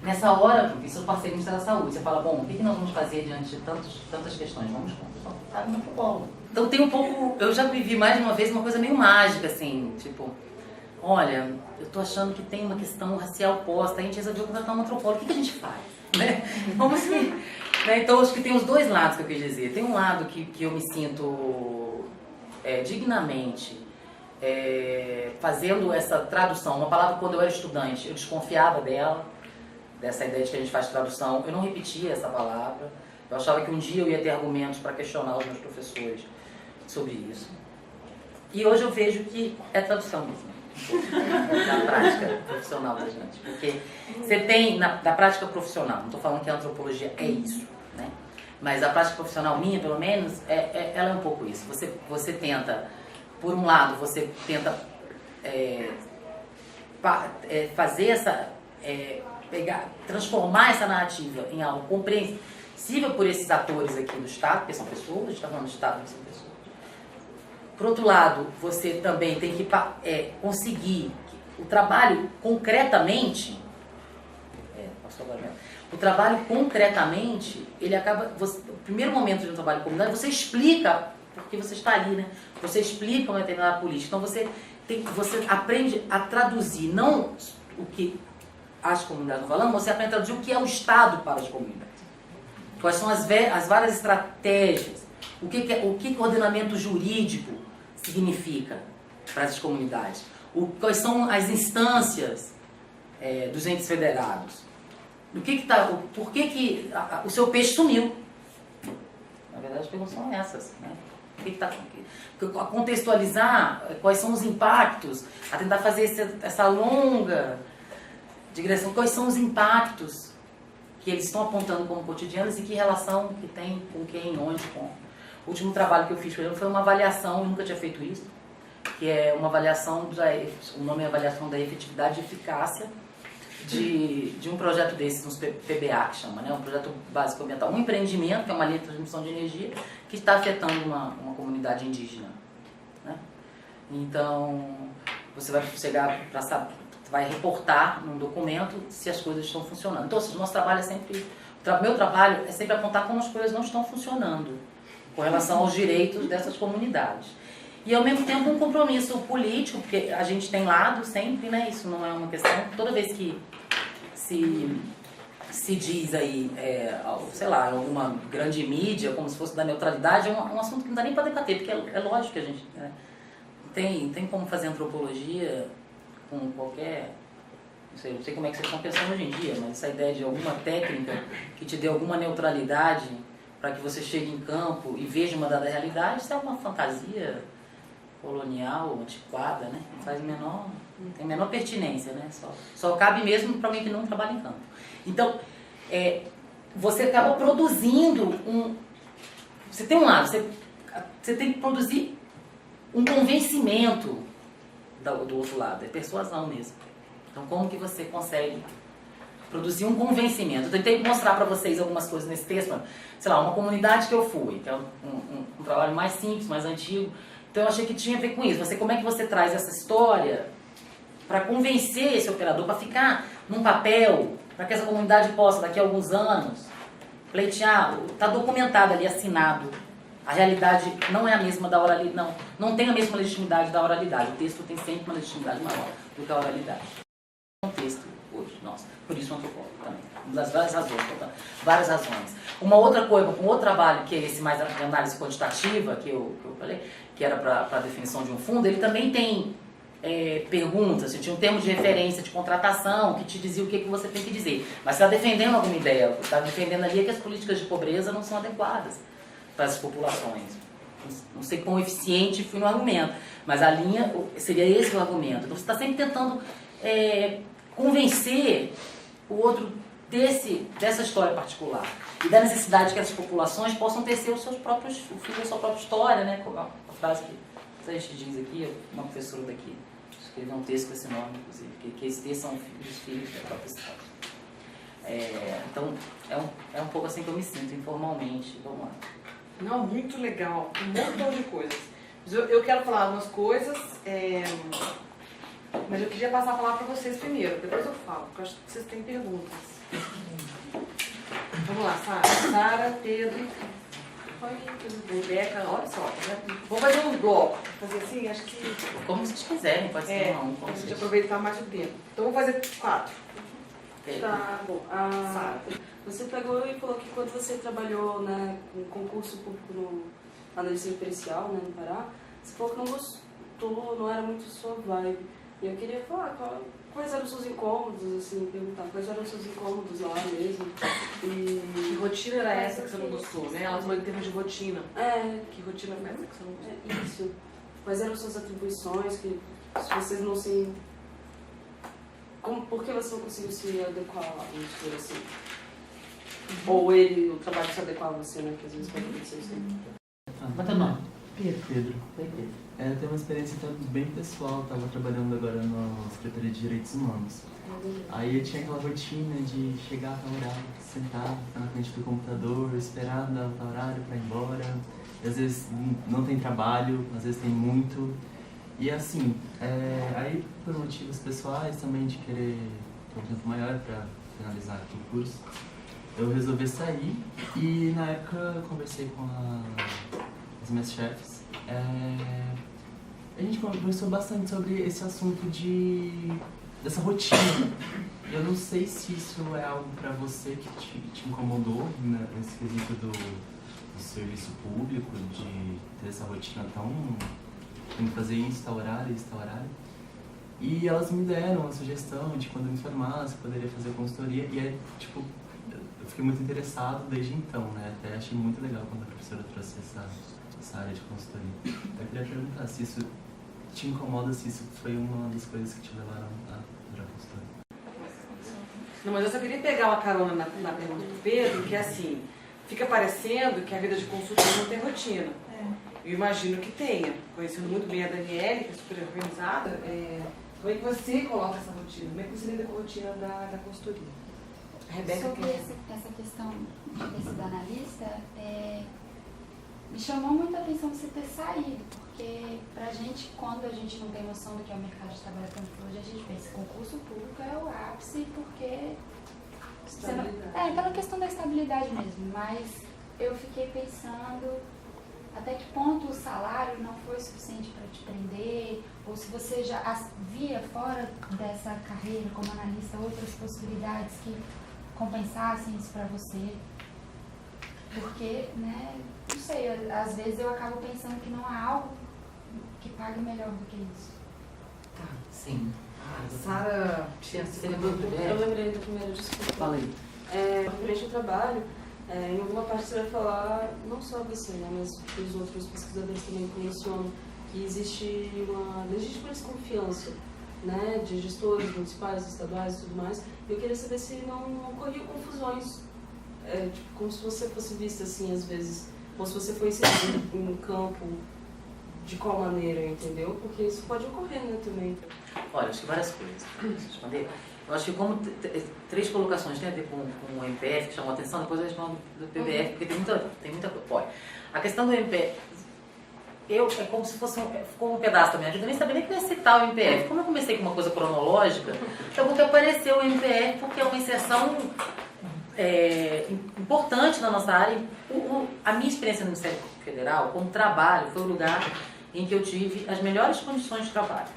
nessa hora, porque seu parceiro Ministério da Saúde, você fala, bom, o que nós vamos fazer diante de tantas questões? Vamos contar no antropólogo. Então tem um pouco, eu já vivi mais de uma vez uma coisa meio mágica, assim, tipo, olha, eu tô achando que tem uma questão racial posta, a gente resolveu contratar um antropólogo, o que a gente faz? Né? Como assim? Né? Então, acho que tem os dois lados que eu quis dizer. Tem um lado que eu me sinto dignamente fazendo essa tradução. Uma palavra, quando eu era estudante, eu desconfiava dessa ideia de que a gente faz tradução. Eu não repetia essa palavra. Eu achava que um dia eu ia ter argumentos para questionar os meus professores sobre isso. E hoje eu vejo que é tradução mesmo. Na prática profissional da gente. Porque você tem, na prática profissional, não estou falando que a antropologia é isso, né? Mas a prática profissional minha, pelo menos, ela é um pouco isso. Você tenta, por um lado, você tenta fazer essa... transformar essa narrativa em algo compreensível por esses atores aqui do Estado, porque são pessoas, a gente está falando de Estado, mas são pessoas. Por outro lado, você também tem que conseguir o trabalho concretamente, ele acaba, o primeiro momento de um trabalho comunitário, você explica porque você está ali, né? Você explica uma determinada política. Então você aprende a traduzir, não o que as comunidades estão falando, você aprende a traduzir o que é o Estado para as comunidades. Quais são as várias estratégias, o que o ordenamento jurídico significa para essas comunidades, quais são as instâncias dos entes federados, por que o seu peixe sumiu, verdade as perguntas são essas, né? A contextualizar quais são os impactos, a tentar fazer essa longa digressão, quais são os impactos que eles estão apontando como cotidianos e que relação que tem com quem, onde, como. O último trabalho que eu fiz com ele foi uma avaliação, eu nunca tinha feito isso, que é uma avaliação, o nome é avaliação da efetividade e eficácia de um projeto desses, uns PBA que chama, né? Um projeto básico ambiental, um empreendimento, que é uma linha de transmissão de energia, que está afetando uma comunidade indígena, né? Então, você vai chegar para saber, vai reportar num documento se as coisas estão funcionando. Então, o nosso trabalho é sempre, meu trabalho é sempre apontar como as coisas não estão funcionando com relação aos direitos dessas comunidades. E, ao mesmo tempo, um compromisso político, porque a gente tem lado sempre, né? Isso não é uma questão. Toda vez que se diz aí, sei lá, alguma grande mídia, como se fosse da neutralidade, é um assunto que não dá nem para debater, porque é lógico que a gente... Né, tem como fazer antropologia com qualquer... Não sei como é que vocês estão pensando hoje em dia, mas essa ideia de alguma técnica que te dê alguma neutralidade para que você chegue em campo e veja uma dada realidade, isso é uma fantasia colonial, antiquada, né? Não tem a menor pertinência, né? Só cabe mesmo para alguém que não trabalha em campo. Então, você acaba produzindo você tem um lado, você tem que produzir um convencimento do outro lado, é persuasão mesmo. Então, como que você consegue produzir um convencimento? Eu tentei mostrar para vocês algumas coisas nesse texto, sei lá, uma comunidade que eu fui, que é um trabalho mais simples, mais antigo. Então eu achei que tinha a ver com isso. Como é que você traz essa história para convencer esse operador, para ficar num papel, para que essa comunidade possa, daqui a alguns anos, pleitear, está documentado ali, assinado. A realidade não é a mesma da oralidade, não tem a mesma legitimidade da oralidade. O texto tem sempre uma legitimidade maior do que a oralidade. É um texto hoje, nossa, por isso o antropólogo também. Uma das várias razões. Uma outra coisa, um outro trabalho, que é esse mais de análise quantitativa, que eu falei, que era para a definição de um fundo, ele também tem perguntas, tinha um termo de referência de contratação que te dizia o que você tem que dizer. Mas você está defendendo alguma ideia, está defendendo ali que as políticas de pobreza não são adequadas para as populações. Não sei quão eficiente fui no argumento, mas a linha seria esse o argumento. Então você está sempre tentando convencer o outro dessa história particular e da necessidade que essas populações possam tecer o filho da sua própria história, né? Como a frase que a gente diz aqui, uma professora daqui escreveu um texto com esse nome, inclusive, que esses textos são os filhos da própria história. Então, é um pouco assim que eu me sinto, informalmente. Vamos lá. Não, muito legal, um montão de coisas. Eu quero falar algumas coisas, mas eu queria passar a palavra para vocês primeiro, depois eu falo, porque eu acho que vocês têm perguntas. Vamos lá, Sara, Pedro, Rebeca, olha só, né? Vou fazer um bloco, fazer assim, acho que... Como vocês quiserem, pode ser um. Para a gente aproveitar mais o tempo. Então vamos fazer 4. Tá bom. Você pegou e falou que quando você trabalhou, né, com concurso público lá no ensino pericial, né, no Pará, você falou que não gostou, não era muito sua vibe. E eu queria falar quais eram os seus incômodos, assim, perguntar quais eram os seus incômodos lá mesmo. Que rotina era essa que você não gostou, né? Ela falou em termos de rotina. Que rotina foi essa que você não gostou? Isso. Quais eram suas atribuições, que se vocês não se... por que você não conseguiu se adequar lá, vamos dizer assim? Ou o trabalho se adequar a você, né? Que às vezes pode acontecer isso. Qual é o nome? Pedro. Oi, Pedro. Eu tenho uma experiência bem pessoal, estava trabalhando agora na Secretaria de Direitos Humanos. Aí eu tinha aquela rotina de chegar a tal horário, sentar, ficar na frente do computador, esperar dar tal horário para ir embora. E às vezes não tem trabalho, às vezes tem muito. E assim, aí por motivos pessoais também de querer ter um tempo maior para finalizar aqui o curso, eu resolvi sair e na época eu conversei com as minhas chefes. A gente conversou bastante sobre esse assunto dessa rotina. Eu não sei se isso é algo para você que te incomodou, né, nesse quesito do serviço público, de ter essa rotina tão... tem que fazer isso, tal horário, isso, tal horário. E elas me deram a sugestão de quando eu me formasse, poderia fazer consultoria. E aí, tipo, eu eu fiquei muito interessado desde então, né? Até achei muito legal quando a professora trouxe essa área de consultoria. Eu queria perguntar se isso te incomoda, se isso foi uma das coisas que te levaram a virar consultoria. Não, mas eu só queria pegar uma carona na pergunta do Pedro, que é assim, fica parecendo que a vida de consultor não tem rotina. Eu imagino que tenha. Conhecendo muito bem a Daniele, que é super organizada, como é que você coloca essa rotina? Como é que você lida com a rotina da consultoria? A Rebeca, sobre essa questão desse analista, me chamou muito a atenção você ter saído, porque pra gente, quando a gente não tem noção do que é o mercado de trabalho com tecnologia, a gente pensa que concurso público é o ápice, porque... pela questão da estabilidade mesmo, mas eu fiquei pensando até que ponto o salário não foi suficiente para te prender, ou se você já via fora dessa carreira como analista outras possibilidades que compensassem isso para você. Porque, né, não sei, às vezes eu acabo pensando que não há algo que pague melhor do que isso. Tá, sim. Sara, você lembrou do primeiro? Eu lembrei do primeiro, desculpa. Fala aí. Referente ao trabalho, em alguma parte você vai falar, não só você, né, mas os outros pesquisadores também mencionam que existe uma legítima desconfiança, né, de gestores municipais, estaduais e tudo mais. Eu queria saber se não ocorriam confusões, tipo, como se você fosse vista assim, às vezes, ou se você foi inserido em um campo, de qual maneira, entendeu? Porque isso pode ocorrer, né, também. Olha, acho que várias coisas para responder. Eu acho que como três colocações tem a ver com o MPF, que chamou a atenção, depois eu respondo do PBF, porque tem muita coisa. Olha, a questão do MPF, é como se fosse ficou um pedaço da minha vida, eu nem sabia nem que eu ia citar o MPF. Como eu comecei com uma coisa cronológica, então porque apareceu o MPF, porque é uma inserção importante na nossa área. A minha experiência no Ministério Federal, como trabalho, foi o lugar em que eu tive as melhores condições de trabalho.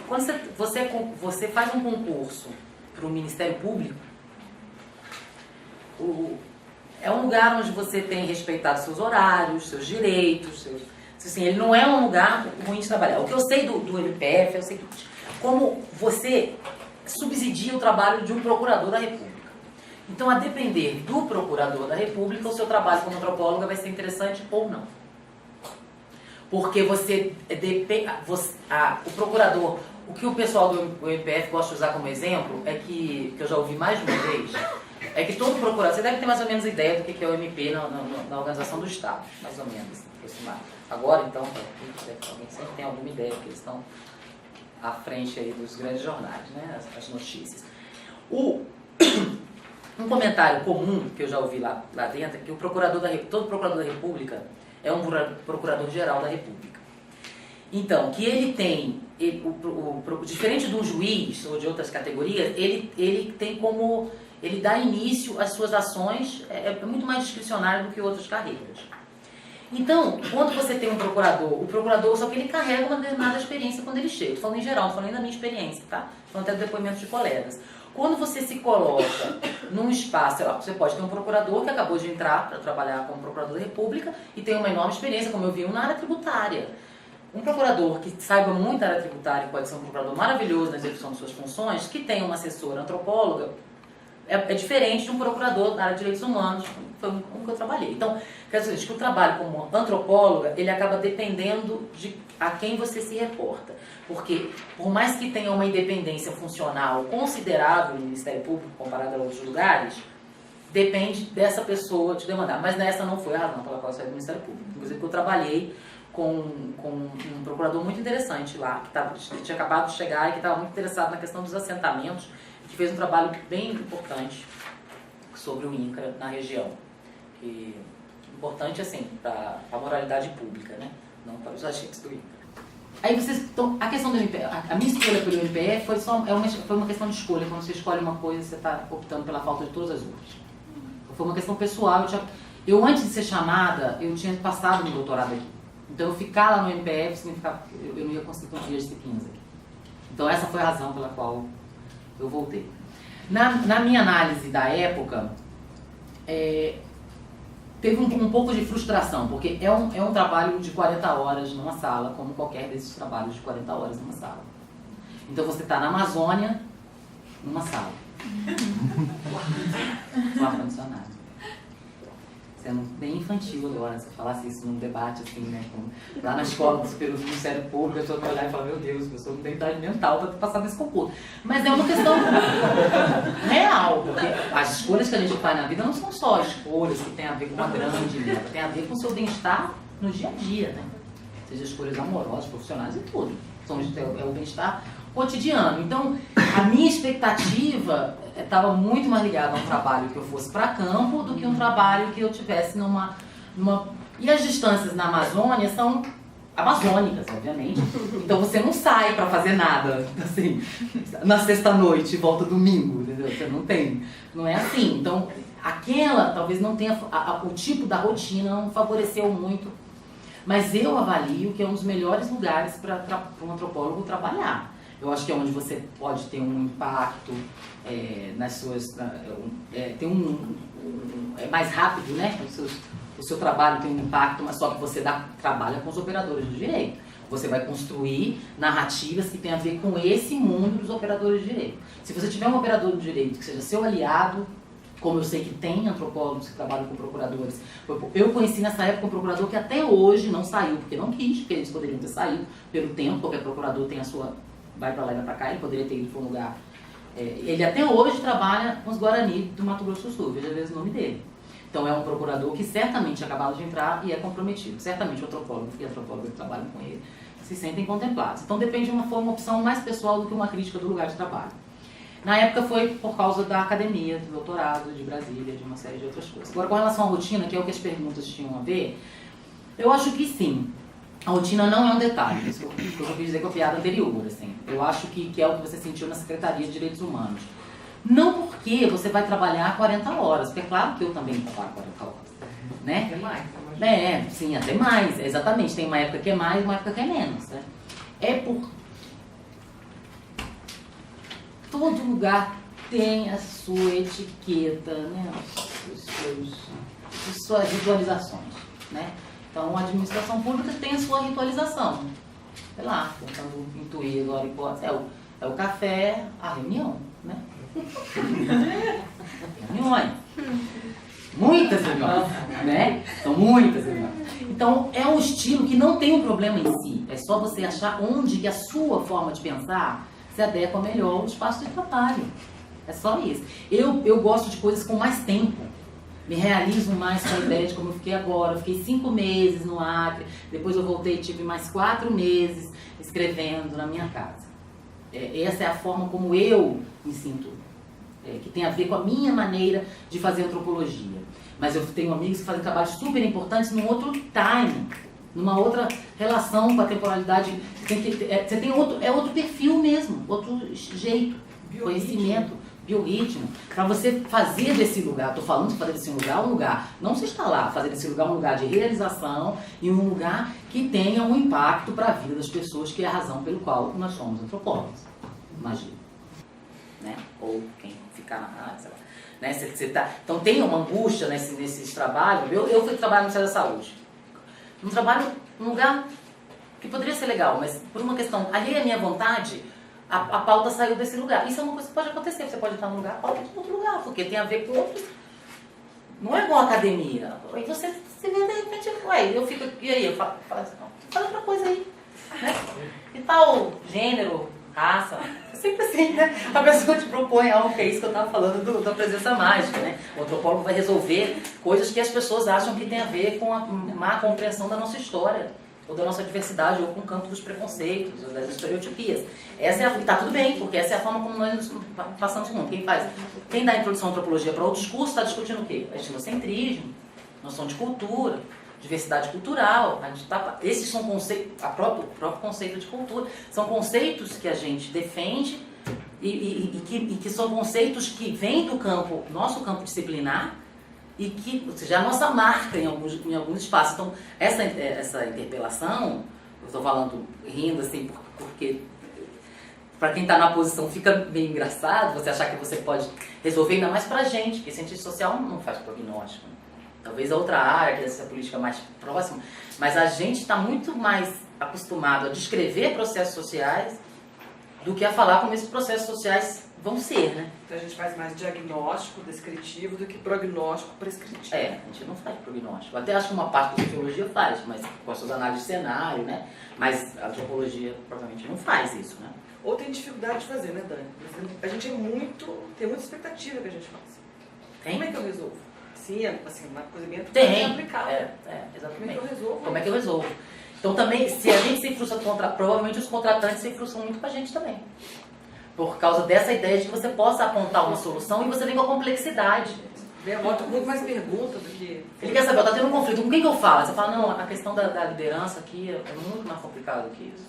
Quando você faz um concurso para o Ministério Público, é um lugar onde você tem respeitado seus horários, seus direitos, assim, ele não é um lugar ruim de trabalhar. O que eu sei do MPF é o seguinte: como você subsidia o trabalho de um procurador da República. Então, a depender do procurador da República, o seu trabalho como antropóloga vai ser interessante ou não. Porque o procurador, o que o pessoal do MPF gosta de usar como exemplo, é que eu já ouvi mais de uma vez, é que todo procurador, você deve ter mais ou menos ideia do que é o MP na organização do Estado, mais ou menos, aproximado. Agora, então, alguém sempre tem alguma ideia, porque eles estão à frente aí dos grandes jornais, né, as notícias. Um comentário comum que eu já ouvi lá dentro é que todo procurador da República é um procurador-geral da República. Então, que ele tem, diferente de um juiz ou de outras categorias, ele tem como, ele dá início às suas ações, é muito mais discricionário do que outras carreiras. Então, quando você tem um procurador, o procurador, só que ele carrega uma determinada experiência quando ele chega. Estou falando em geral, não estou falando da minha experiência, tá? Estou falando até do depoimento de colegas. Quando você se coloca num espaço, você pode ter um procurador que acabou de entrar para trabalhar como procurador da República e tem uma enorme experiência, como eu vi, na área tributária. Um procurador que saiba muito da área tributária, pode ser um procurador maravilhoso na execução de suas funções, que tenha uma assessora antropóloga, é diferente de um procurador da área de direitos humanos, foi um que eu trabalhei. Então, quer dizer que o trabalho como antropóloga, ele acaba dependendo de a quem você se reporta. Porque, por mais que tenha uma independência funcional considerável no Ministério Público, comparado a outros lugares, depende dessa pessoa te demandar. Mas essa não foi a razão pela qual eu saí do Ministério Público. Inclusive, eu trabalhei com um procurador muito interessante lá, que tinha acabado de chegar e que estava muito interessado na questão dos assentamentos, e que fez um trabalho bem importante sobre o INCRA na região. Importante, assim, para a moralidade pública, né? Não para os agentes do INCRA. Aí então, a questão do MPF, a minha escolha pelo MPF foi uma questão de escolha. Quando você escolhe uma coisa, você está optando pela falta de todas as outras. Foi uma questão pessoal. Eu antes de ser chamada, eu tinha passado meu doutorado aqui. Então, eu ficar lá no MPF significava que eu não ia conseguir concluir as disciplinas aqui. Então, essa foi a razão pela qual eu voltei. Na minha análise da época, teve um pouco de frustração, porque é um trabalho de 40 horas numa sala, como qualquer desses trabalhos de 40 horas numa sala. Então, você está na Amazônia, numa sala. O ar-condicionado. Sendo bem infantil agora, se eu falasse isso num debate assim, né? Lá na escola do Ministério Público, a pessoa vai olhar e falar, meu Deus, a pessoa não tem idade mental para passar nesse concurso. Mas é uma questão real, porque as escolhas que a gente faz na vida não são só escolhas que tem a ver com uma grande meta, tem a ver com o seu bem-estar no dia a dia, né? Seja escolhas amorosas, profissionais e tudo. É o bem-estar cotidiano. Então, a minha expectativa estava muito mais ligada a um trabalho que eu fosse para campo do que um trabalho que eu tivesse numa... E as distâncias na Amazônia são amazônicas, obviamente. Então você não sai para fazer nada, assim, na sexta-noite e volta domingo, entendeu? Você não tem. Não é assim. Então, aquela talvez não tenha... o tipo da rotina não favoreceu muito. Mas eu avalio que é um dos melhores lugares para um antropólogo trabalhar. Eu acho que é onde você pode ter um impacto nas suas... é mais rápido, né? O seu trabalho tem um impacto, mas só que você trabalha com os operadores do direito. Você vai construir narrativas que têm a ver com esse mundo dos operadores de direito. Se você tiver um operador do direito que seja seu aliado, como eu sei que tem antropólogos que trabalham com procuradores. Eu conheci nessa época um procurador que até hoje não saiu, porque não quis, porque eles poderiam ter saído pelo tempo, qualquer procurador tem a sua... vai pra lá e vai pra cá, ele poderia ter ido para um lugar... ele até hoje trabalha com os Guarani do Mato Grosso do Sul, veja vezes o nome dele. Então é um procurador que certamente acabou de entrar e é comprometido. Certamente o antropólogo e a antropóloga que trabalham com ele se sentem contemplados. Então depende de uma opção mais pessoal do que uma crítica do lugar de trabalho. Na época foi por causa da academia, do doutorado, de Brasília, de uma série de outras coisas. Agora, com relação à rotina, que é o que as perguntas tinham a ver, eu acho que sim. A rotina não é um detalhe, isso que eu quis dizer com a piada anterior, assim. Eu acho que é o que você sentiu na Secretaria de Direitos Humanos. Não porque você vai trabalhar 40 horas, porque é claro que eu também trabalho 40 horas, né? Até mais. Sim, até mais, exatamente. Tem uma época que é mais, uma época que é menos, né? É por... Todo lugar tem a sua etiqueta, né? As suas ritualizações, né? Então, a administração pública tem a sua ritualização. Sei lá, tentando intuir agora hipótese. É o café, a reunião, né? Reuniões. Muitas reuniões, né? São muitas reuniões. Então, é um estilo que não tem um problema em si. É só você achar onde que a sua forma de pensar se adequa melhor ao espaço de trabalho. É só isso. Eu gosto de coisas com mais tempo. Me realizo mais com a ideia de como eu fiquei agora. Eu fiquei 5 meses no Acre, depois eu voltei e tive mais 4 meses escrevendo na minha casa. Essa é a forma como eu me sinto, que tem a ver com a minha maneira de fazer antropologia. Mas eu tenho amigos que fazem trabalhos super importantes num outro time, numa outra relação com a temporalidade. Você tem outro perfil mesmo, outro jeito, conhecimento, biorritmo, para você fazer desse lugar, estou falando de fazer desse lugar um lugar, não se instalar, fazer desse lugar um lugar de realização e um lugar que tenha um impacto para a vida das pessoas, que é a razão pelo qual nós somos antropólogos, imagina, né? Ou quem ficar na área, sei lá. Né? Então tem uma angústia nesses trabalhos. Eu fui trabalhar no Ministério da Saúde, um trabalho num lugar que poderia ser legal, mas por uma questão alheia à minha vontade, a pauta saiu desse lugar. Isso é uma coisa que pode acontecer. Você pode estar num lugar, a pauta é de outro lugar, porque tem a ver com outros. Não é igual a academia. E você se vê de repente, eu fico, e aí? Eu falo assim, não, fala outra coisa aí. Né? E tal gênero, raça, é sempre assim, né? A pessoa te propõe algo, que é isso que eu estava falando da presença mágica, né? O antropólogo vai resolver coisas que as pessoas acham que tem a ver com a má compreensão da nossa história, ou da nossa diversidade, ou com o campo dos preconceitos, ou das estereotipias. Tá tudo bem, porque essa é a forma como nós passamos o mundo. Quem dá a introdução à antropologia para outros cursos está discutindo o quê? Etnocentrismo, noção de cultura, diversidade cultural. Esses são conceitos, o próprio conceito de cultura, são conceitos que a gente defende e que são conceitos que vêm do campo, nosso campo disciplinar, e que, ou seja, a nossa marca em alguns espaços. Então, essa interpelação, eu estou falando rindo assim, porque para quem está na posição fica meio engraçado você achar que você pode resolver, ainda mais para a gente, porque cientista social não faz prognóstico. Né? Talvez a outra área, essa política mais próxima, mas a gente está muito mais acostumado a descrever processos sociais, do que a falar como esses processos sociais vão ser, né? Então a gente faz mais diagnóstico descritivo do que prognóstico prescritivo. A gente não faz prognóstico. Até acho que uma parte da sociologia faz, mas com as suas análises de cenário, né? Mas a antropologia provavelmente não faz isso, né? Ou tem dificuldade de fazer, né, Dani? A gente tem muita expectativa que a gente faz. Tem? Como é que eu resolvo? Sim, assim, uma coisa bem aplicável. Exatamente. Como é que eu resolvo? Como é que eu resolvo? Então também, se a gente se frustra provavelmente os contratantes se frustram muito com a gente também. Por causa dessa ideia de que você possa apontar uma solução e você vem com a complexidade. Bota muito mais pergunta do que... Ele quer saber, está tendo um conflito, com quem que eu falo? Você fala, não, a questão da liderança aqui é muito mais complicado que isso.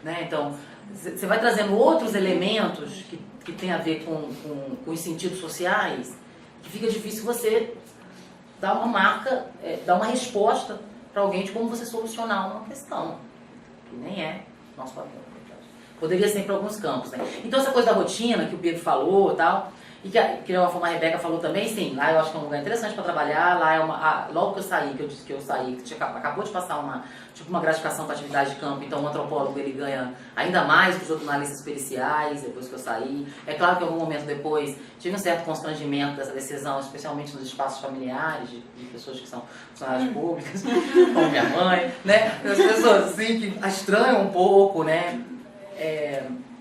Né? Então, você vai trazendo outros elementos que tem a ver com os sentidos sociais, que fica difícil você dar uma marca, dar uma resposta para alguém de como você solucionar uma questão, que nem é nosso papel. Poderia ser para alguns campos, né? Então essa coisa da rotina que o Pedro falou e tal, e que de uma forma a Rebeca falou também, sim, lá eu acho que é um lugar interessante para trabalhar, lá é logo que eu saí, que eu disse que eu saí, que acabou de passar uma gratificação para atividade de campo, então o antropólogo ele ganha ainda mais que os outros analistas periciais, depois que eu saí. É claro que em algum momento depois tive um certo constrangimento dessa decisão, especialmente nos espaços familiares, de pessoas que são funcionárias públicas, como minha mãe, né? As pessoas assim que estranham um pouco, né?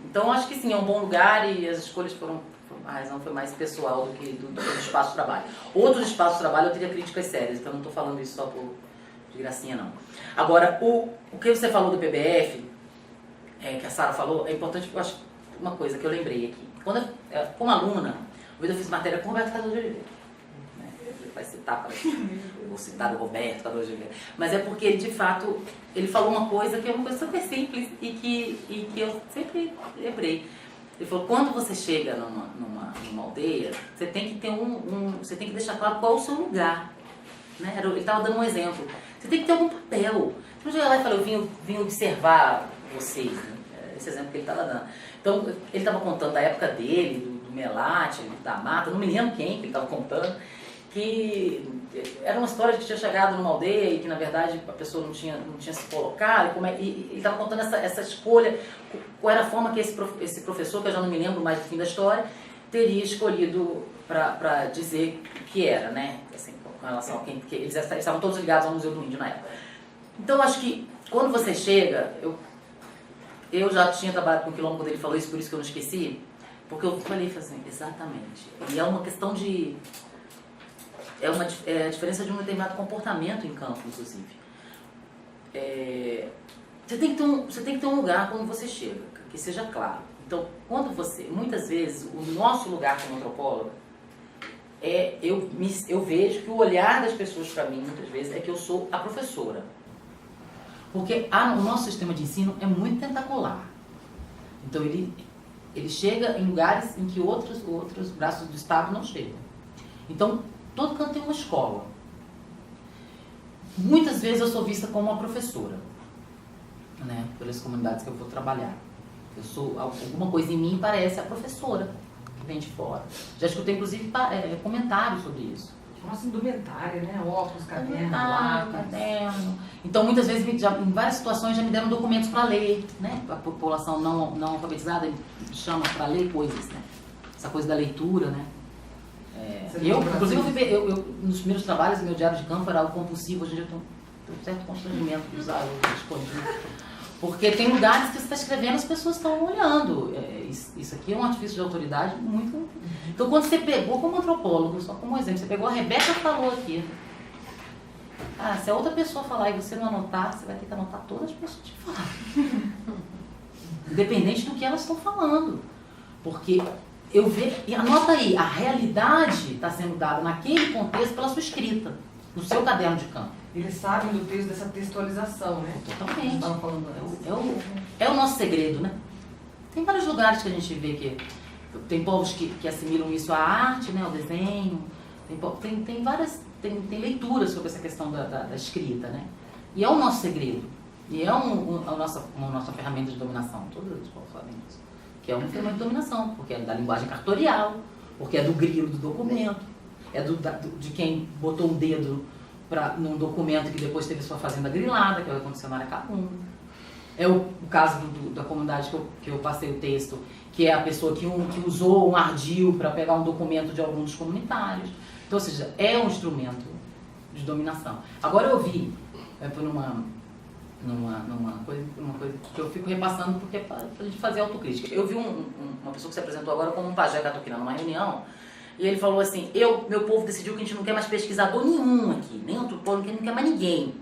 Então acho que sim, é um bom lugar e as escolhas a razão foi mais pessoal do que do espaço de trabalho. Outros espaços de trabalho eu teria críticas sérias, então não estou falando isso só de gracinha não. Agora, o que você falou do PBF, que a Sara falou, é importante, eu acho uma coisa que eu lembrei aqui. Como aluna, eu fiz matéria com o Roberto Cardoso de Oliveira. Ele vai citar, vou citar o Roberto Cardoso de Oliveira. Mas é porque ele, de fato, ele falou uma coisa que é uma coisa super simples e que eu sempre lembrei. Ele falou, quando você chega numa aldeia, você tem que ter você tem que deixar claro qual é o seu lugar. Né? Ele estava dando um exemplo. Você tem que ter algum papel. Você não chega lá e fala, eu vim observar vocês. Né? Esse exemplo que ele estava dando. Então, ele estava contando da época dele, do Melate, da Mata, não me lembro quem que ele estava contando, que era uma história de que tinha chegado numa aldeia e que, na verdade, a pessoa não tinha se colocado. E ele estava contando essa escolha, qual era a forma que esse professor, que eu já não me lembro mais do fim da história, teria escolhido para dizer o que era, né? Assim, com relação a quem... Porque eles estavam todos ligados ao Museu do Índio na época. Então, acho que quando você chega... Eu já tinha trabalhado com o Quilombo quando ele falou isso, por isso que eu não esqueci. Porque eu falei assim, exatamente. E é uma questão de... É a diferença de um determinado comportamento em campo, inclusive. Você tem que ter um lugar quando você chega, que seja claro. Então, muitas vezes, o nosso lugar como antropóloga, eu vejo que o olhar das pessoas para mim, muitas vezes, é que eu sou a professora. Porque o nosso sistema de ensino é muito tentacular. Então, ele chega em lugares em que outros braços do Estado não chegam. Então, todo canto tem uma escola. Muitas vezes eu sou vista como uma professora, né, pelas comunidades que eu vou trabalhar. Alguma coisa em mim parece a professora que vem de fora. Já escutei, inclusive, comentários sobre isso. Nossa, indumentária, né? Óculos, caderno, caderno. Então, muitas vezes, em várias situações, já me deram documentos para ler, né? A população não alfabetizada chama para ler coisas, né? Essa coisa da leitura, né? Nos primeiros trabalhos, meu diário de campo era algo compulsivo. Hoje em dia eu tenho um certo constrangimento de usar o escondido. Porque tem lugares que você está escrevendo, as pessoas estão olhando. Isso aqui é um artifício de autoridade muito... Então, quando você pegou como antropólogo, só como exemplo, você pegou a Rebeca falou aqui. Se a outra pessoa falar e você não anotar, você vai ter que anotar todas as pessoas que falaram. Independente do que elas estão falando. Porque eu vejo... E anota aí, a realidade está sendo dada naquele contexto pela sua escrita, no seu caderno de campo. Eles sabem do peso dessa textualização, né? Totalmente. É o nosso segredo, né? Tem vários lugares que a gente vê que... Tem povos que assimilam isso à arte, né? Ao desenho. Tem várias... Tem leituras sobre essa questão da escrita, né? E é o nosso segredo. E é a nossa ferramenta de dominação. Todos os povos sabem disso. Que é uma ferramenta de dominação. Porque é da linguagem cartorial. Porque é do grilo do documento. É de quem botou um dedo num documento que depois teve sua fazenda grilada, que é o condicionário K1. É o caso da comunidade que eu passei o texto, que é a pessoa que usou um ardil para pegar um documento de alguns comunitários. Então, ou seja, é um instrumento de dominação. Agora eu vi, por uma coisa que eu fico repassando porque é para a gente fazer autocrítica. Eu vi uma pessoa que se apresentou agora como um pajé catuquina numa reunião, e ele falou assim, meu povo decidiu que a gente não quer mais pesquisador nenhum aqui, nem antropólogo, não quer mais ninguém.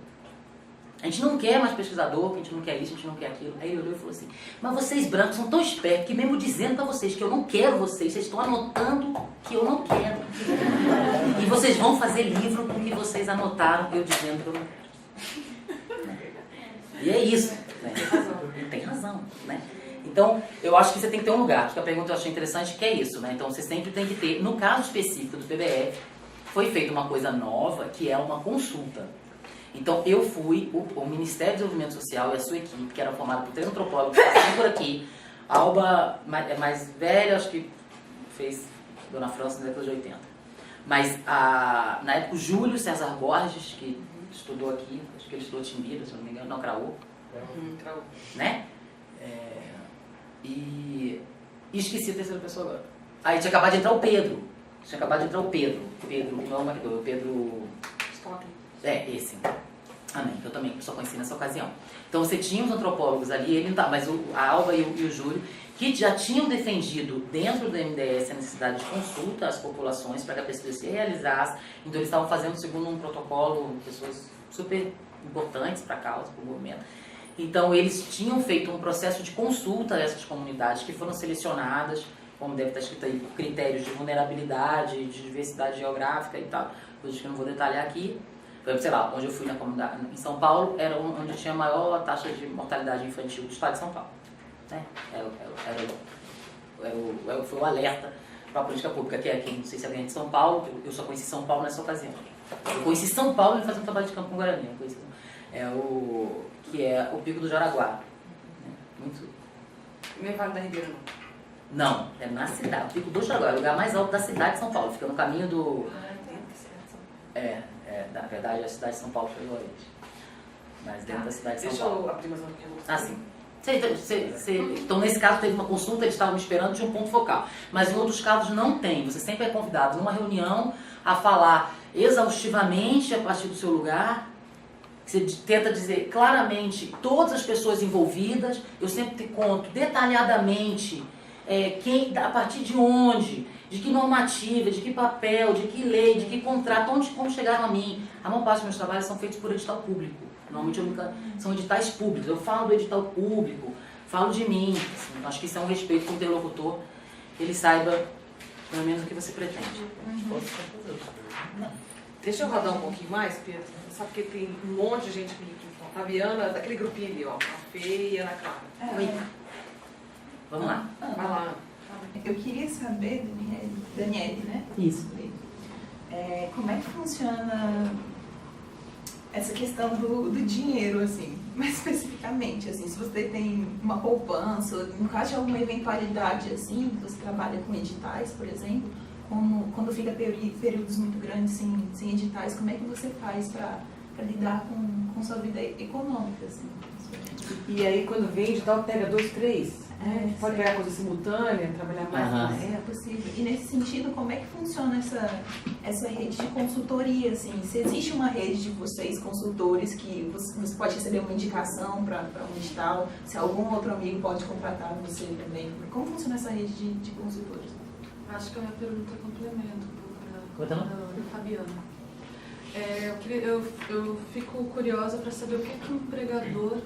A gente não quer mais pesquisador, que a gente não quer isso, a gente não quer aquilo. Aí ele olhou e falou assim, mas vocês brancos são tão espertos que mesmo dizendo pra vocês que eu não quero vocês estão anotando que eu não quero. E vocês vão fazer livro com o que vocês anotaram, eu dizendo que eu não quero. E é isso. Né? Tem razão, né? Então, eu acho que você tem que ter um lugar. Acho que a pergunta eu achei interessante, que é isso, né? Então, você sempre tem que ter, no caso específico do PBF, foi feita uma coisa nova, que é uma consulta. Então, eu fui, o Ministério do Desenvolvimento Social e a sua equipe, que era formada por 3 antropólogos, que passaram por aqui. A Alba é mais velha, acho que fez Dona França na década de 80. Mas, na época, o Júlio César Borges, que estudou aqui, acho que ele estudou Timbira, se não me engano, não, Craú. Craú. Né? E esqueci a terceira pessoa agora. Aí tinha acabado de entrar o Pedro. Pedro, não é o Maquedor, é o Pedro... esse. Amém, que eu também só conheci nessa ocasião. Então você tinha os antropólogos ali, ele não tá, mas a Alba e o Júlio, que já tinham defendido dentro do MDS a necessidade de consulta às populações para que a pesquisa se realizasse. Então eles estavam fazendo, segundo um protocolo, pessoas super importantes para a causa, para o movimento. Então eles tinham feito um processo de consulta a essas comunidades que foram selecionadas, como deve estar escrito aí, por critérios de vulnerabilidade, de diversidade geográfica e tal, coisas que eu não vou detalhar aqui. Por exemplo, sei lá, onde eu fui na comunidade, em São Paulo, era onde tinha a maior taxa de mortalidade infantil do estado de São Paulo. Né? Foi o alerta para a política pública, que é quem, não sei se alguém é de São Paulo, eu só conheci São Paulo nessa ocasião. Eu conheci São Paulo e fazendo um trabalho de campo com Guarani, eu conheci, que é o Pico do Jaraguá. Muito... Não é Vale da Ribeira, não. Não, é na cidade, o Pico do Jaraguá, é o lugar mais alto da cidade de São Paulo, fica no caminho do... na verdade, a cidade de São Paulo foi o Oriente. Mas dentro da cidade de São Paulo. Deixa eu abrir mais uma pequena. Ah, sim. Então, nesse caso, teve uma consulta, eles estavam esperando de um ponto focal. Mas em outros casos não tem. Você sempre é convidado numa reunião a falar exaustivamente a partir do seu lugar. Você tenta dizer claramente todas as pessoas envolvidas. Eu sempre te conto detalhadamente a partir de onde, de que normativa, de que papel, de que lei, de que contrato, como chegaram a mim. A maior parte dos meus trabalhos são feitos por edital público. Normalmente são editais públicos. Eu falo do edital público, falo de mim. Assim, acho que isso é um respeito com o interlocutor, que ele saiba pelo menos o que você pretende. Deixa eu rodar um pouquinho mais, Pedro. Sabe que tem um monte de gente aqui. A Fabiana, daquele grupinho ali, ó. A Fê e a Ana Clara. Oi. Vamos lá. Vai lá. Eu queria saber, Daniele, né? Isso. Como é que funciona essa questão do dinheiro, assim, mais especificamente, assim, se você tem uma poupança, no caso de alguma eventualidade, assim, que você trabalha com editais, por exemplo, como quando fica períodos muito grandes sem editais, como é que você faz para lidar com sua vida econômica, assim? E aí, quando vem edital, pega 2, 3. Pode pegar coisa simultânea, trabalhar mais. É possível. E nesse sentido, como é que funciona essa rede de consultoria? Assim? Se existe uma rede de vocês, consultores, que você pode receber uma indicação para um edital, se algum outro amigo pode contratar você também. Como funciona essa rede de consultores? Acho que a minha pergunta complementa um pouco da Fabiana. Eu fico curiosa para saber o que um empregador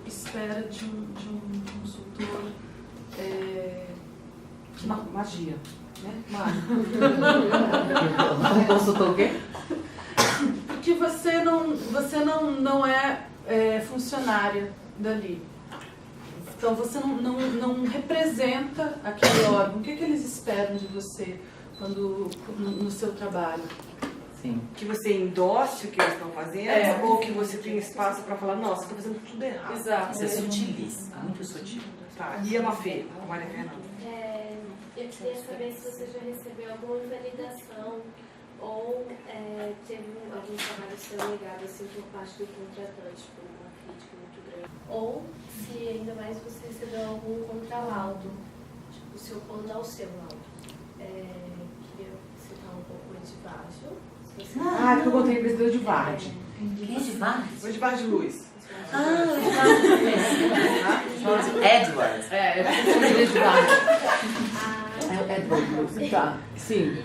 espera de um consultor. Magia, né? Um consultor o quê? Porque você não é funcionária dali. Então você não representa aquele órgão. O que eles esperam de você no seu trabalho? Sim. Que você endosse o que eles estão fazendo, ou que você tenha espaço para falar, nossa, estou fazendo tudo errado. Exato. Isso é sutilíssimo, muito sutil. Tá. E a Mafê, a Maria Fernanda? Eu queria saber se você já recebeu alguma validação ou teve algum trabalho seu legado assim, por parte do contratante, por uma crítica muito grande. Ou se ainda mais você recebeu algum contralaudo, tipo, se opondo ao seu laudo. Queria citar um pouco o Edvágio. Ah, que eu botei empreendedor de Varde. Quem é de Vargas? O Edvarde Luiz. Ah, o Edward. Eu preciso de Edvarde. Edward Luiz, tá. Sim.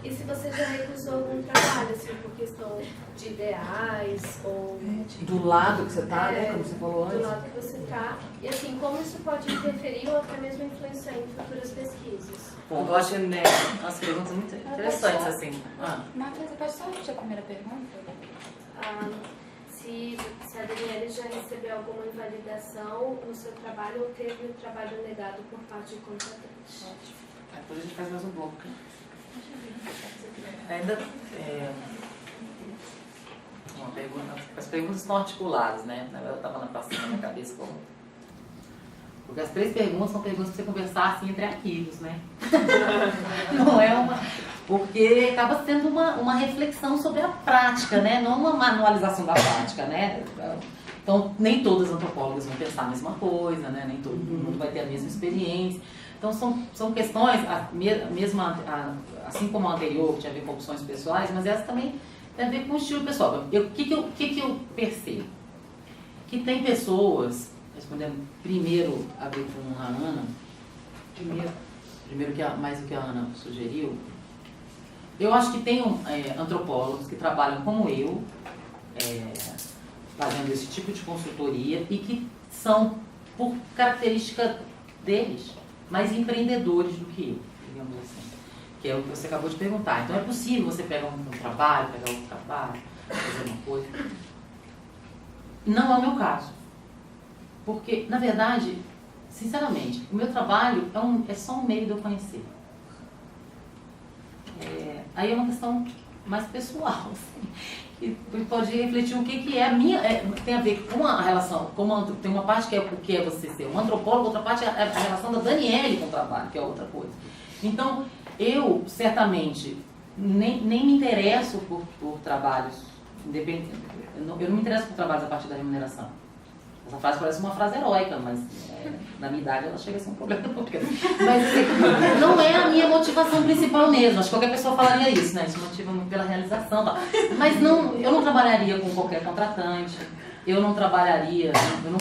E se você já recusou algum trabalho, assim, por questão de ideais ou... Do lado que você tá, né? Como você falou do antes. lado que você tá. E assim, como isso pode interferir ou até mesmo influenciar em futuras pesquisas? Bom, eu acho umas perguntas muito interessantes, assim. Marcos, pode só repetir a primeira pergunta? Se a Daniela já recebeu alguma invalidação no seu trabalho ou teve o trabalho negado por parte de contratante. Depois a gente faz mais um bloco. Ainda uma pergunta, as perguntas estão articuladas, né? Eu estava passando na minha cabeça como... Porque as 3 perguntas são perguntas para você conversar assim entre amigos, né? Não é uma... Porque acaba sendo uma reflexão sobre a prática, né? Não uma manualização da prática, né? Então, nem todas as antropólogas vão pensar a mesma coisa, né? Nem todo mundo vai ter a mesma experiência. Então, são questões, assim como a anterior, que tinha a ver com opções pessoais, mas essa também tem a ver com o estilo pessoal. O que eu percebo? Que tem pessoas, respondendo primeiro a ver com a Ana, primeiro mais do que a Ana sugeriu, eu acho que tem antropólogos que trabalham como eu, fazendo esse tipo de consultoria e que são, por característica deles, mais empreendedores do que eu, digamos assim. Que é o que você acabou de perguntar. Então é possível você pegar um trabalho, pegar outro trabalho, fazer uma coisa. Não é o meu caso. Porque, na verdade, sinceramente, o meu trabalho é só um meio de eu conhecer. Aí é uma questão mais pessoal, assim, que pode refletir o que é a minha... tem a ver com a relação, tem uma parte que é o que é você ser um antropólogo, outra parte é a relação da Daniele com o trabalho, que é outra coisa. Então, eu, certamente, nem me interesso por trabalhos independentes. Eu não me interesso por trabalhos a partir da remuneração. Essa frase parece uma frase heróica, mas na minha idade ela chega a ser um problema. Mas assim, não é a minha motivação principal mesmo. Acho que qualquer pessoa falaria isso, né? Isso motiva muito pela realização. Tá? Mas eu não trabalharia com qualquer contratante, eu não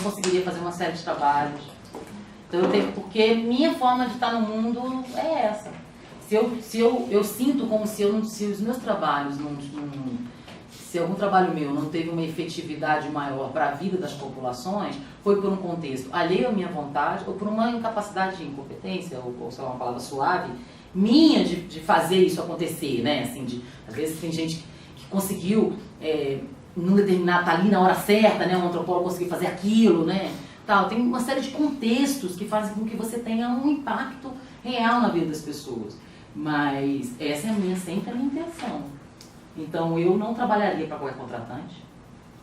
conseguiria fazer uma série de trabalhos. Então, porque minha forma de estar no mundo é essa. Eu sinto como se os meus trabalhos se algum trabalho meu não teve uma efetividade maior para a vida das populações, foi por um contexto alheio à minha vontade ou por uma incapacidade de incompetência, ou sei lá, uma palavra suave, minha de fazer isso acontecer, né? Assim, às vezes tem gente que conseguiu, num determinado, tá ali na hora certa, né? Um antropólogo conseguiu fazer aquilo, né? Tem uma série de contextos que fazem com que você tenha um impacto real na vida das pessoas. Mas essa é sempre a minha intenção. Então, eu não trabalharia para qualquer contratante,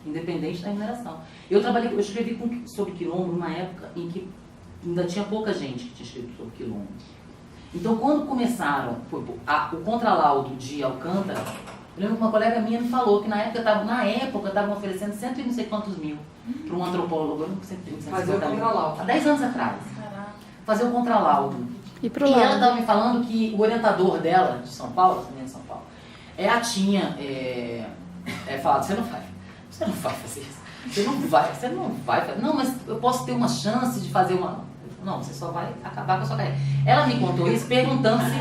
independente da remuneração. Eu escrevi sobre quilombo numa época em que ainda tinha pouca gente que tinha escrito sobre quilombo. Então, quando começaram o contralaudo de Alcântara, eu lembro que uma colega minha me falou que na época estavam oferecendo 100 e não sei quantos mil para um antropólogo, eu não sei, 150 mil. Fazer o contralaudo. Há 10 anos atrás. Fazer o contralaudo. E ela estava me falando que o orientador dela, de São Paulo, também de São Paulo, tinha falado, você não vai fazer isso, você não vai fazer, não, mas eu posso ter uma chance de fazer não, você só vai acabar com a sua carreira. Ela me contou isso perguntando se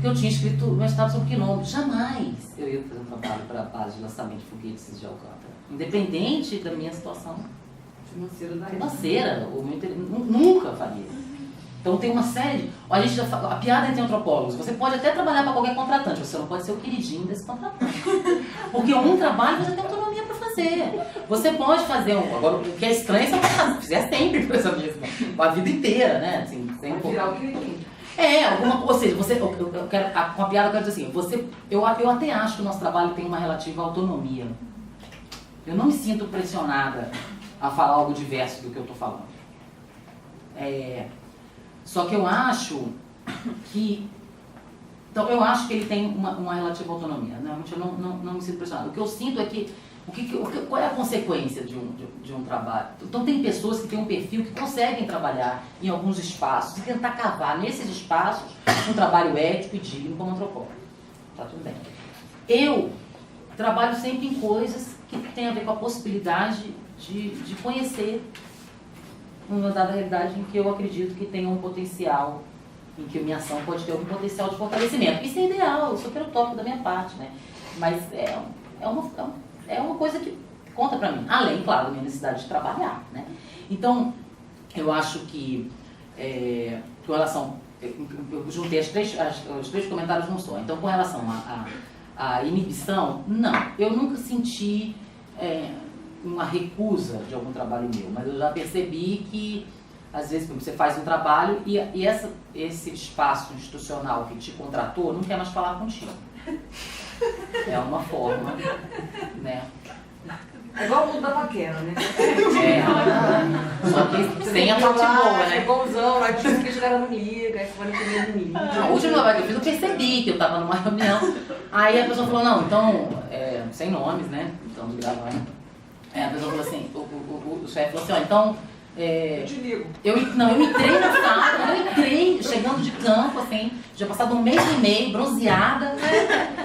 eu tinha escrito meu estado sobre quilombo. Jamais eu ia fazer um trabalho para a base de lançamento de foguetes de Alcântara, independente da minha situação financeira, nunca faria. Então tem uma série, a piada entre antropólogos, você pode até trabalhar para qualquer contratante, você não pode ser o queridinho desse contratante. Porque um trabalho você tem autonomia para fazer. Você pode fazer, agora o que é estranho é você fizer sempre coisa mesma, a vida inteira, né? Assim, sem virar o queridinho. Ou seja, com a piada eu quero dizer assim, eu até acho que o nosso trabalho tem uma relativa autonomia. Eu não me sinto pressionada a falar algo diverso do que eu estou falando. Só que eu acho que ele tem uma relativa autonomia. Realmente eu não me sinto pressionada. O que eu sinto é que Qual é a consequência de um trabalho? Então tem pessoas que têm um perfil que conseguem trabalhar em alguns espaços e tentar cavar nesses espaços um trabalho ético e digno como antropólogo. Tá tudo bem. Eu trabalho sempre em coisas que têm a ver com a possibilidade de conhecer uma dada realidade em que eu acredito que tem um potencial, em que a minha ação pode ter algum potencial de fortalecimento. Isso é ideal, super utópico da minha parte, né? Mas é uma coisa que conta pra mim, além, claro, da minha necessidade de trabalhar, né? Então, eu acho que, com relação, eu juntei os três comentários num só. Então, com relação à inibição, não, eu nunca senti uma recusa de algum trabalho meu, mas eu já percebi que, às vezes, você faz um trabalho e esse espaço institucional que te contratou não quer mais falar contigo. É uma forma, né? É igual o mundo da paquera, né? Só que sem a parte boa, né? É bonzão, aí você fica jogando no liga, aí você vai no liga. A última vez que eu fiz, eu percebi que eu estava numa reunião. Aí a pessoa falou, não, então, sem nomes, né? Então, gravando. A pessoa falou assim, o chefe falou assim, ó, então... Eu te ligo. Eu entrei na sala, chegando de campo, assim, já passado 1 mês e meio, bronzeada.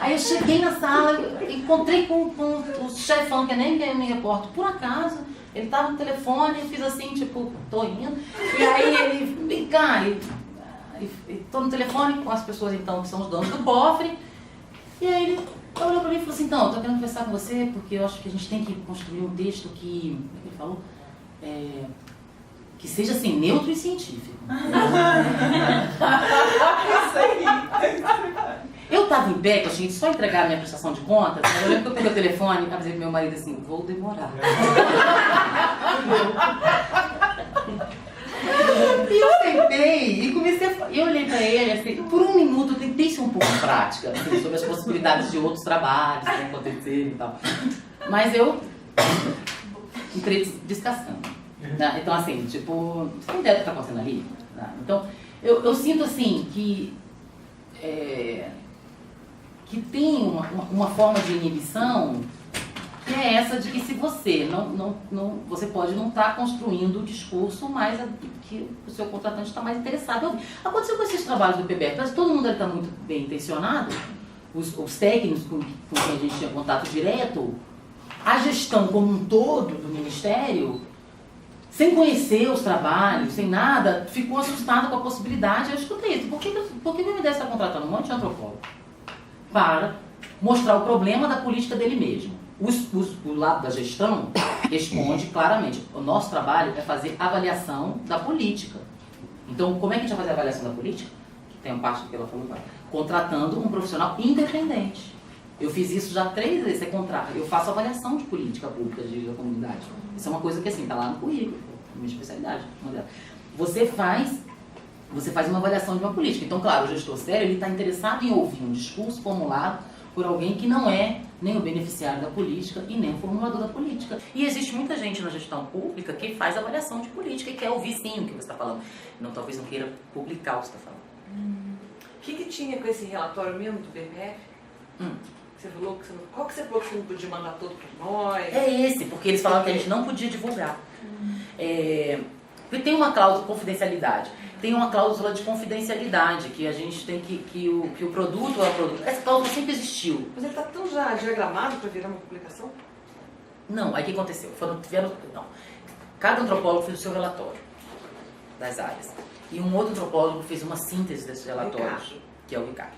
Aí eu cheguei na sala, encontrei com o chefão, que nem me reporto, por acaso, ele tava no telefone, eu fiz assim, tipo, tô indo. E aí ele, vem cá, e tô no telefone com as pessoas, então, que são os donos do cofre. E aí ele olhou pra mim e falou assim, então, eu tô querendo conversar com você, porque eu acho que a gente tem que construir um texto que, ele falou, que seja assim, neutro e científico. Eu tava em pé, que eu tinha que só entregar a minha prestação de contas, mas eu lembro que eu peguei o telefone e avisei pro meu marido assim, vou demorar. E eu sentei e comecei eu olhei pra ele assim, por 1 minuto eu tentei ser um pouco prática, assim, sobre as possibilidades de outros trabalhos que aconteceram e tal. Mas eu entrei descascando. Então, assim, tipo, você tem ideia do que está acontecendo ali? Então, eu sinto, assim, que tem uma forma de inibição que é essa de que se você você pode não estar construindo o discurso mais que o seu contratante está mais interessado. Aconteceu com esses trabalhos do PBR, mas todo mundo está muito bem intencionado, os técnicos com quem a gente tinha contato direto, a gestão como um todo do Ministério, sem conhecer os trabalhos, sem nada, ficou assustado com a possibilidade. Eu escutei isso. Por que o BNDES está contratando um monte de antropólogo? Para mostrar o problema da política dele mesmo. O lado da gestão responde claramente. O nosso trabalho é fazer avaliação da política. Então, como é que a gente vai fazer a avaliação da política? Que tem uma parte que ela falou agora. Contratando um profissional independente. Eu fiz isso já 3 vezes, você contrata. Eu faço avaliação de política pública da comunidade. Isso é uma coisa que, assim, tá lá no currículo, minha especialidade. Você faz uma avaliação de uma política. Então, claro, o gestor sério, ele está interessado em ouvir um discurso formulado por alguém que não é nem o beneficiário da política e nem o formulador da política. E existe muita gente na gestão pública que faz avaliação de política e quer ouvir sim o que você está falando. Não, talvez não queira publicar o que você está falando. O que tinha com esse relatório mesmo do BPF? Qual que você falou que você não podia mandar todo para nós? É esse, porque eles falaram que a gente não podia divulgar. Porque tem uma cláusula de confidencialidade. Tem uma cláusula de confidencialidade, que a gente tem que o produto é o produto. Essa cláusula sempre existiu. Mas ele está tão já diagramado para virar uma publicação? Não, aí o que aconteceu? Cada antropólogo fez o seu relatório das áreas. E um outro antropólogo fez uma síntese desses relatórios, que é o Ricardo.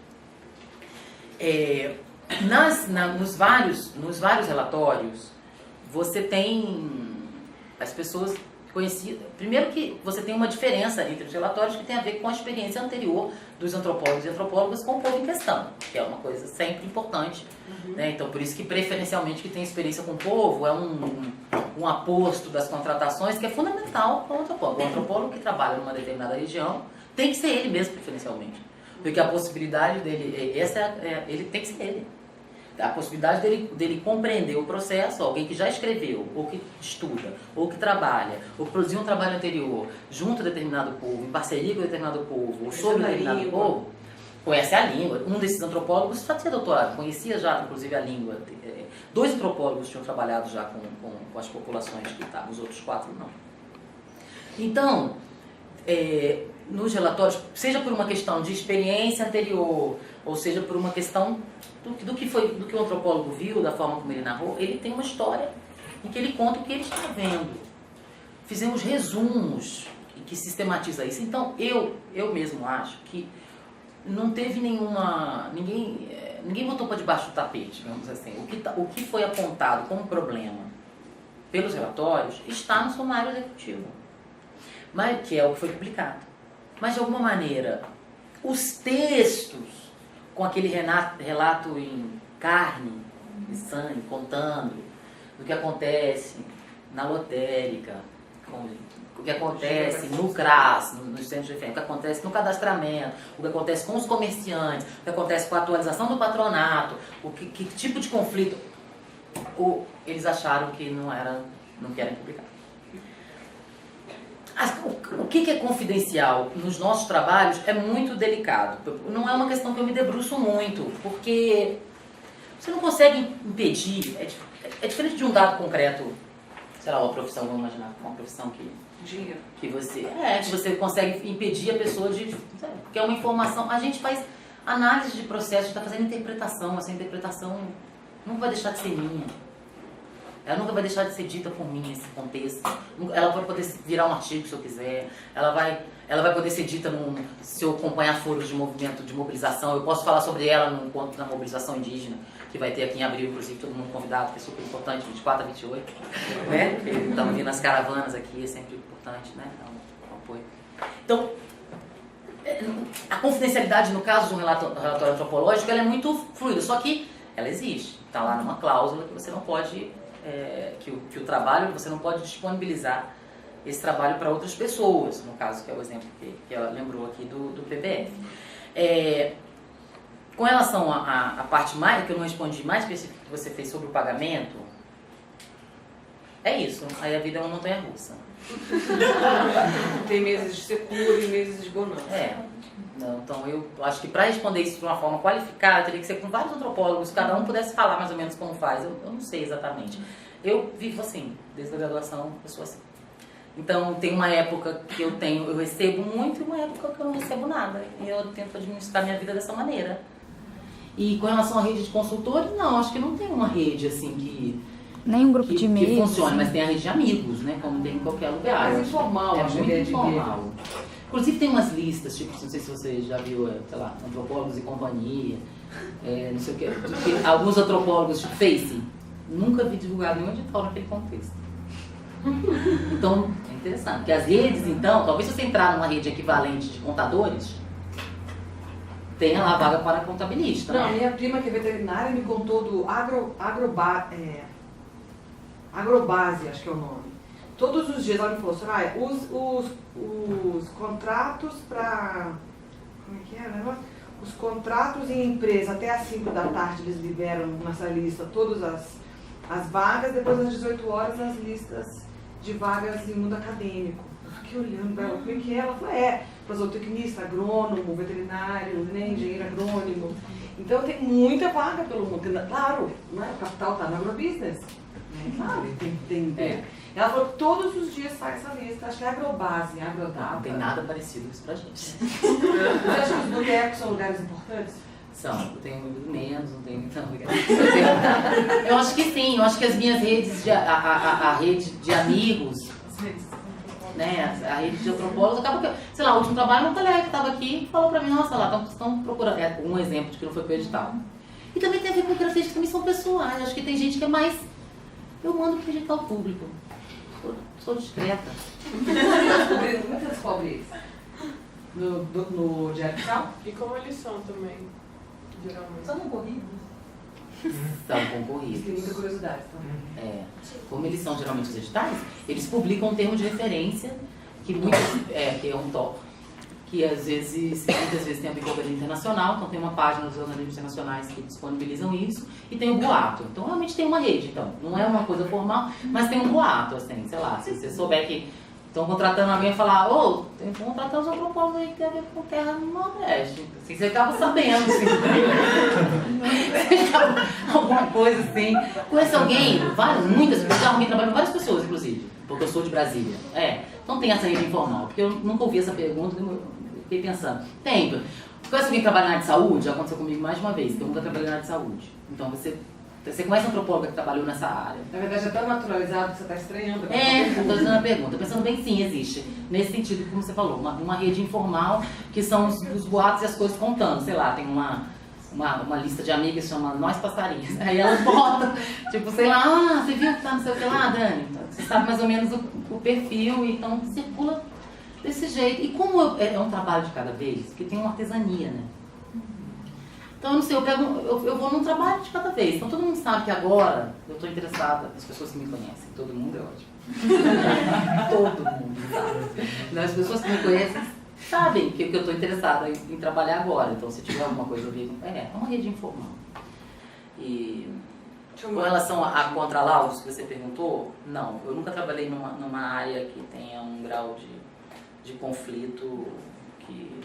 Nos vários relatórios, você tem as pessoas conhecidas. Primeiro que você tem uma diferença entre os relatórios que tem a ver com a experiência anterior dos antropólogos e antropólogas com o povo em questão, que é uma coisa sempre importante. Né? Então, por isso que preferencialmente que tem experiência com o povo é um aposto das contratações que é fundamental para o antropólogo. O antropólogo que trabalha numa determinada região tem que ser ele mesmo, preferencialmente. Porque a possibilidade dele, ele tem que ser ele. A possibilidade dele compreender o processo, alguém que já escreveu, ou que estuda, ou que trabalha, ou que produziu um trabalho anterior, junto a determinado povo, em parceria com determinado povo, ou sobre determinado povo, conhece a língua. Um desses antropólogos já tinha doutorado, conhecia já, inclusive, a língua. 2 antropólogos tinham trabalhado já com as populações que estavam, os outros 4 não. Então, nos relatórios, seja por uma questão de experiência anterior, ou seja por uma questão do que o antropólogo viu, da forma como ele narrou, ele tem uma história em que ele conta o que ele está vendo. Fizemos resumos que sistematiza isso. Então, eu mesmo acho que não teve ninguém botou para debaixo do tapete, digamos assim. O que foi apontado como problema pelos relatórios está no sumário executivo, que é o que foi publicado. Mas, de alguma maneira, os textos, com aquele relato em carne e sangue, contando do que acontece na lotérica, o que acontece no CRAS, nos centros de referência, o que acontece no cadastramento, o que acontece com os comerciantes, o que acontece com a atualização do patronato, que tipo de conflito, eles acharam que não querem publicar. O que é confidencial nos nossos trabalhos é muito delicado. Não é uma questão que eu me debruço muito, porque você não consegue impedir. É diferente de um dado concreto, sei lá, uma profissão, vamos imaginar, uma profissão que você consegue impedir a pessoa de... Porque é uma informação. A gente faz análise de processo, a gente está fazendo interpretação. Essa interpretação não vai deixar de ser minha. Ela nunca vai deixar de ser dita por mim, esse contexto. Ela vai poder virar um artigo se eu quiser. Ela vai poder ser dita se eu acompanhar foros de movimento, de mobilização. Eu posso falar sobre ela no encontro da mobilização indígena, que vai ter aqui em abril, inclusive, todo mundo convidado, que é super importante, 24 a 28. Né? Estamos vindo as caravanas aqui, é sempre importante, né? Então, apoio. Então, a confidencialidade, no caso de um relatório antropológico, ela é muito fluida, só que ela existe. Está lá numa cláusula que você não pode... que o trabalho, você não pode disponibilizar esse trabalho para outras pessoas, no caso, que é o exemplo que ela lembrou aqui do PPF. Com relação à parte mais, que eu não respondi mais específica que você fez sobre o pagamento, é isso, aí a vida é uma montanha-russa. Tem meses de secura e meses de bonança. Então eu acho que para responder isso de uma forma qualificada, teria que ser com vários antropólogos, cada um pudesse falar mais ou menos como faz. Eu não sei exatamente. Eu vivo assim, desde a graduação eu sou assim. Então tem uma época que eu recebo muito e uma época que eu não recebo nada. E eu tento administrar minha vida dessa maneira. E com relação à rede de consultores, não, acho que não tem uma rede assim que... Nem um grupo de e-mail. Que funcione, mas tem a rede de amigos, né? Como tem em qualquer lugar. É mais informal, acho muito informal. De Inclusive tem umas listas, tipo, não sei se você já viu, sei lá, antropólogos e companhia, não sei o quê. Alguns antropólogos, tipo Face, nunca vi divulgado nenhum edital naquele contexto. Então, é interessante. Porque as redes, então, talvez se você entrar numa rede equivalente de contadores, tenha lá vaga para contabilista. Não, né? minha prima que é veterinária me contou do Agrobase, acho que é o nome. Todos os dias ela me falou, Soraya, os contratos para... Como é que é o negócio? Os contratos em empresa até às 5 da tarde eles liberam nessa lista todas as vagas, depois às 18 horas as listas de vagas em mundo acadêmico. Eu fiquei olhando para ela, como é que é? Ela falou, zootecnista, agrônomo, veterinário, né, engenheiro agrônomo. Então tem muita vaga pelo mundo. Claro, não é? O capital está no agrobusiness. Claro, tem. Ela falou que todos os dias sai essa lista, acho que é Agrobase, Agrodata. Não tem nada parecido isso pra gente. Você acha que os botecos são lugares importantes? São, eu tenho menos, não tenho muito lugar. Eu acho que sim, eu acho que as minhas redes, a rede de amigos, né, a rede de antropólogos, acaba que, sei lá, o último trabalho, um colega que estava aqui e falou pra mim, nossa, lá, estão procurando, um exemplo de que não foi pro edital. E também tem a ver com características que também são pessoais, acho que tem gente que é mais, eu mando pro edital público, sou discreta. Como é que você descobre isso? No Diário Oficial? E como eles são também, geralmente? São concorridos. São concorridos. Tem muita curiosidade também. Como eles são geralmente os editais, eles publicam um termo de referência, que é um top, que muitas vezes tem a ver com o organismo internacional, então tem uma página dos organismos internacionais que disponibilizam isso, e tem o boato. Então realmente tem uma rede, então, não é uma coisa formal, mas tem um boato, assim, sei lá, se você souber que Estão contratando alguém e falar, ô, tem que contratar os antropólogos aí que tem a ver com terra no Nordeste. Assim, você acaba sabendo, assim. Alguma coisa assim. Conhece alguém? Muitas pessoas, já arrumei trabalho com várias pessoas, inclusive, porque eu sou de Brasília. Então tem essa rede informal, porque eu nunca ouvi essa pergunta, eu fiquei pensando. Tem. Conhece alguém que trabalha na área de saúde? Já aconteceu comigo mais de uma vez, que eu nunca trabalhei na área de saúde. Então você conhece um antropóloga que trabalhou nessa área? Na verdade, é tão naturalizado que você está estranhando. Eu estou fazendo a pergunta. Pensando bem, sim, existe. Nesse sentido, como você falou, uma rede informal, que são os boatos e as coisas contando. Sei lá, tem uma lista de amigas que chama Nós Passarinhas. Aí elas botam, tipo, sei lá, você viu que tá não sei o que lá, Dani? Você sabe mais ou menos o perfil, então circula desse jeito. E como é um trabalho de cada vez, porque tem uma artesania, né? Então, eu não sei, eu vou num trabalho de cada vez. Então, todo mundo sabe que agora eu estou interessada, as pessoas que me conhecem, todo mundo é ótimo. Todo mundo sabe. As pessoas que me conhecem sabem que eu estou interessada em trabalhar agora. Então, se tiver alguma coisa a ver, é uma rede informal. E com relação a contralaudos que você perguntou, não, eu nunca trabalhei numa área que tenha um grau de conflito e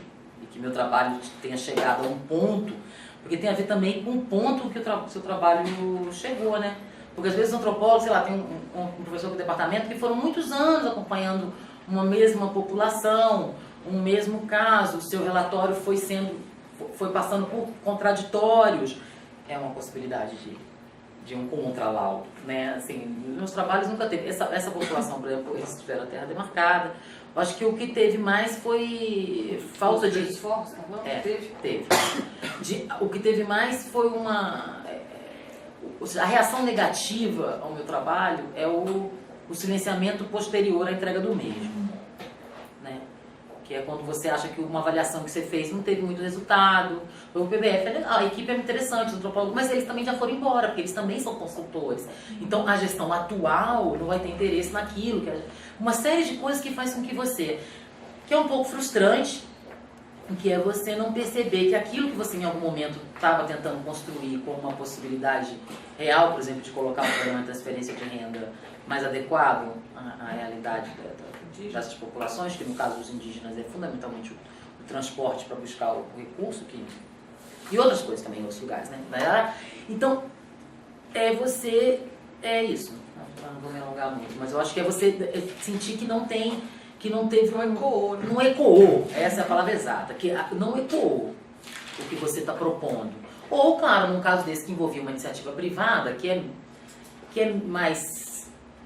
que meu trabalho tenha chegado a um ponto, porque tem a ver também com o ponto que o seu trabalho chegou, né? Porque às vezes o antropólogo, sei lá, tem um professor do departamento que foram muitos anos acompanhando uma mesma população, um mesmo caso, o seu relatório foi passando por contraditórios. É uma possibilidade de um contralaudo, né? Assim, meus trabalhos nunca teve. Essa população, por exemplo, eles tiveram a terra demarcada. Acho que o que teve mais foi falta de esforço. Teve. O que teve mais foi a reação negativa ao meu trabalho é o silenciamento posterior à entrega do mesmo, né? Que é quando você acha que uma avaliação que você fez não teve muito resultado. O PBF é legal, a equipe é interessante, os antropólogos, mas eles também já foram embora, porque eles também são consultores. Então a gestão atual não vai ter interesse naquilo. Uma série de coisas que faz com que você, que é um pouco frustrante, que é você não perceber que aquilo que você em algum momento estava tentando construir como uma possibilidade real, por exemplo, de colocar um programa de transferência de renda mais adequado à realidade dessas populações, que no caso dos indígenas é fundamentalmente o transporte para buscar o recurso, e outras coisas também em outros lugares, né? Então, é isso. Não vou me alongar muito, mas eu acho que é você sentir que não teve não ecoou, essa é a palavra exata, que não ecoou o que você está propondo. Ou, claro, num caso desse que envolvia uma iniciativa privada, que é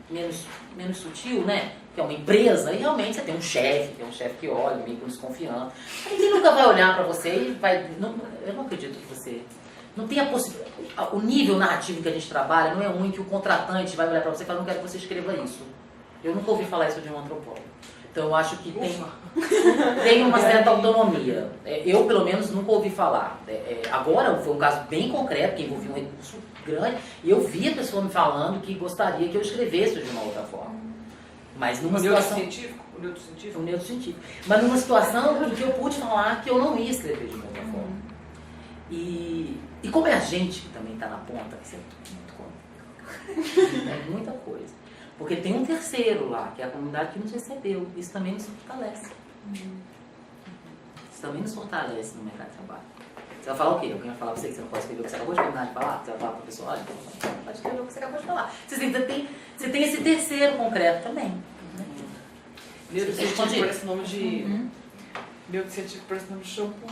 menos sutil, né? Que é uma empresa, e realmente você tem um chefe que olha, meio com desconfiança. Ele nunca vai olhar para você e vai... eu não acredito que você... Não tem a possibilidade... O nível narrativo que a gente trabalha não é um em que o contratante vai olhar para você e falar, não quero que você escreva isso. Eu nunca ouvi falar isso de um antropólogo. Então, eu acho que tem uma certa autonomia. Eu, pelo menos, nunca ouvi falar. Agora, foi um caso bem concreto, que envolvia um recurso grande, e eu vi a pessoa me falando que gostaria que eu escrevesse de uma outra forma. Mas numa situação... O neurocientífico. Mas numa situação em que eu pude falar que eu não ia escrever de uma outra forma. E como é a gente que também está na ponta, isso é muito cômico. É muita coisa. Porque tem um terceiro lá, que é a comunidade que nos recebeu. Isso também nos fortalece. Isso também nos fortalece no mercado de trabalho. Você vai falar o quê? Alguém vai falar pra você que você não pode escrever o que você acabou de terminar de falar? Você vai falar para a pessoa, olha, não pode escrever o que você acabou de falar. Você tem esse terceiro concreto também. Neurocientífico parece nome de... Neurocientífico parece nome de shampoo.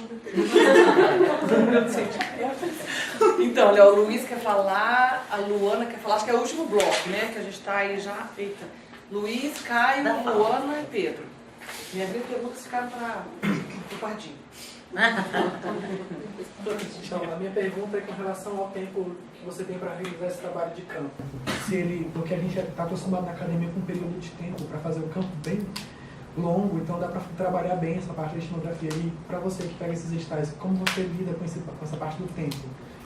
Então, olha, o Luiz quer falar, a Luana quer falar, acho que é o último bloco, né? Que a gente tá aí já. Eita. Luiz, Caio, Luana e Pedro. Minhas perguntas ficaram para o Pardinho. Então, a minha pergunta é com relação ao tempo que você tem para realizar esse trabalho de campo. Porque a gente está acostumado na academia com um período de tempo para fazer o campo bem longo, então dá para trabalhar bem essa parte da etnografia. E para você que pega esses editais, como você lida com essa parte do tempo?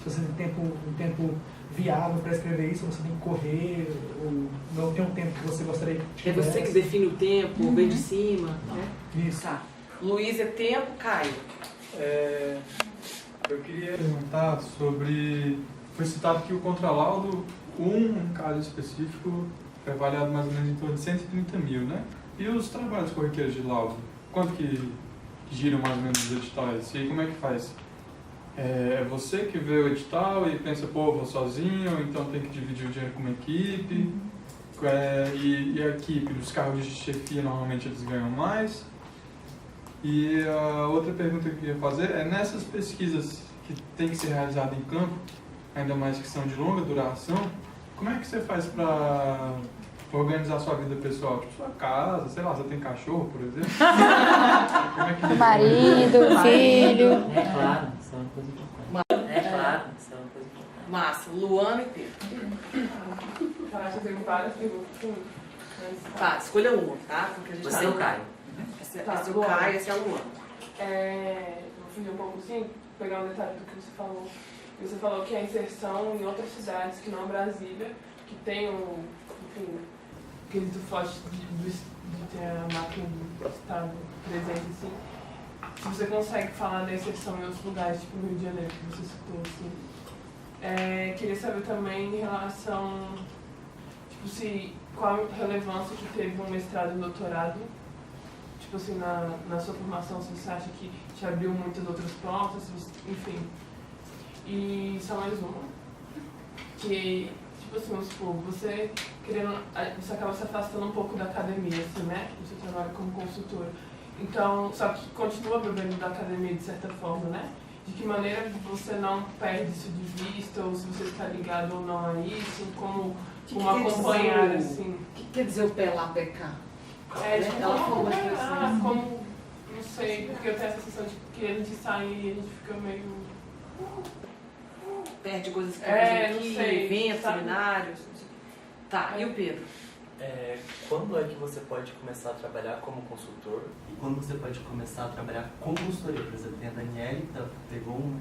Se você tem um tempo viável para escrever isso, você tem que correr, ou não tem um tempo que você gostaria de... É você que define o tempo, vem de cima, né? Isso. Tá. Luiz é tempo, Caio. Eu queria perguntar sobre... Foi citado que o contralaudo, um caso específico, foi avaliado mais ou menos em torno de 130 mil, né? E os trabalhos corriqueiros de laudo? Quanto que giram mais ou menos os editais? E aí como é que faz? É você que vê o edital e pensa, pô, vou sozinho, então tem que dividir o dinheiro com uma equipe. E a equipe, os cargos de chefia, normalmente eles ganham mais. E a outra pergunta que eu queria fazer é, nessas pesquisas que tem que ser realizadas em campo, ainda mais que são de longa duração, como é que você faz para organizar a sua vida pessoal? Tipo, sua casa, sei lá, você tem cachorro, por exemplo? Como é que Marido, filho. É claro, isso é uma coisa importante. É claro, isso é uma coisa importante. Massa, Luana e Pedro. Eu acho que eu tenho várias perguntas. Tá, escolha uma, tá? Porque a gente Você é o Caio. Esse é o Caio, esse é o Luana. Vou fugir um pouco assim, pegar um detalhe do que você falou. Você falou que a inserção em outras cidades que não Brasília, que tem um, enfim, quesito forte de ter a máquina do Estado presente, assim. Se você consegue falar da inserção em outros lugares, tipo no Rio de Janeiro, que você citou, assim. Queria saber também em relação, tipo, qual a relevância que teve um mestrado e um doutorado, tipo assim, na sua formação, se você acha que te abriu muitas outras portas, enfim. E só mais uma, que, tipo assim, vamos supor, você acaba se afastando um pouco da academia, assim, né? Você trabalha como consultora. Então, só que continua bebendo da academia de certa forma, né? De que maneira você não perde isso de vista, ou se você está ligado ou não a isso, como acompanhar, assim. O que quer dizer o pé lá, pé cá? Tipo, ela falou uma expressão. Como, não sei, porque eu tenho a sensação de que a gente sai e a gente fica meio... Perde coisas que não sei, eventos, sabe? seminários. Tá, e o Pedro? Quando é que você pode começar a trabalhar como consultor e quando você pode começar a trabalhar com consultoria? Por exemplo, tem a Daniele que pegou um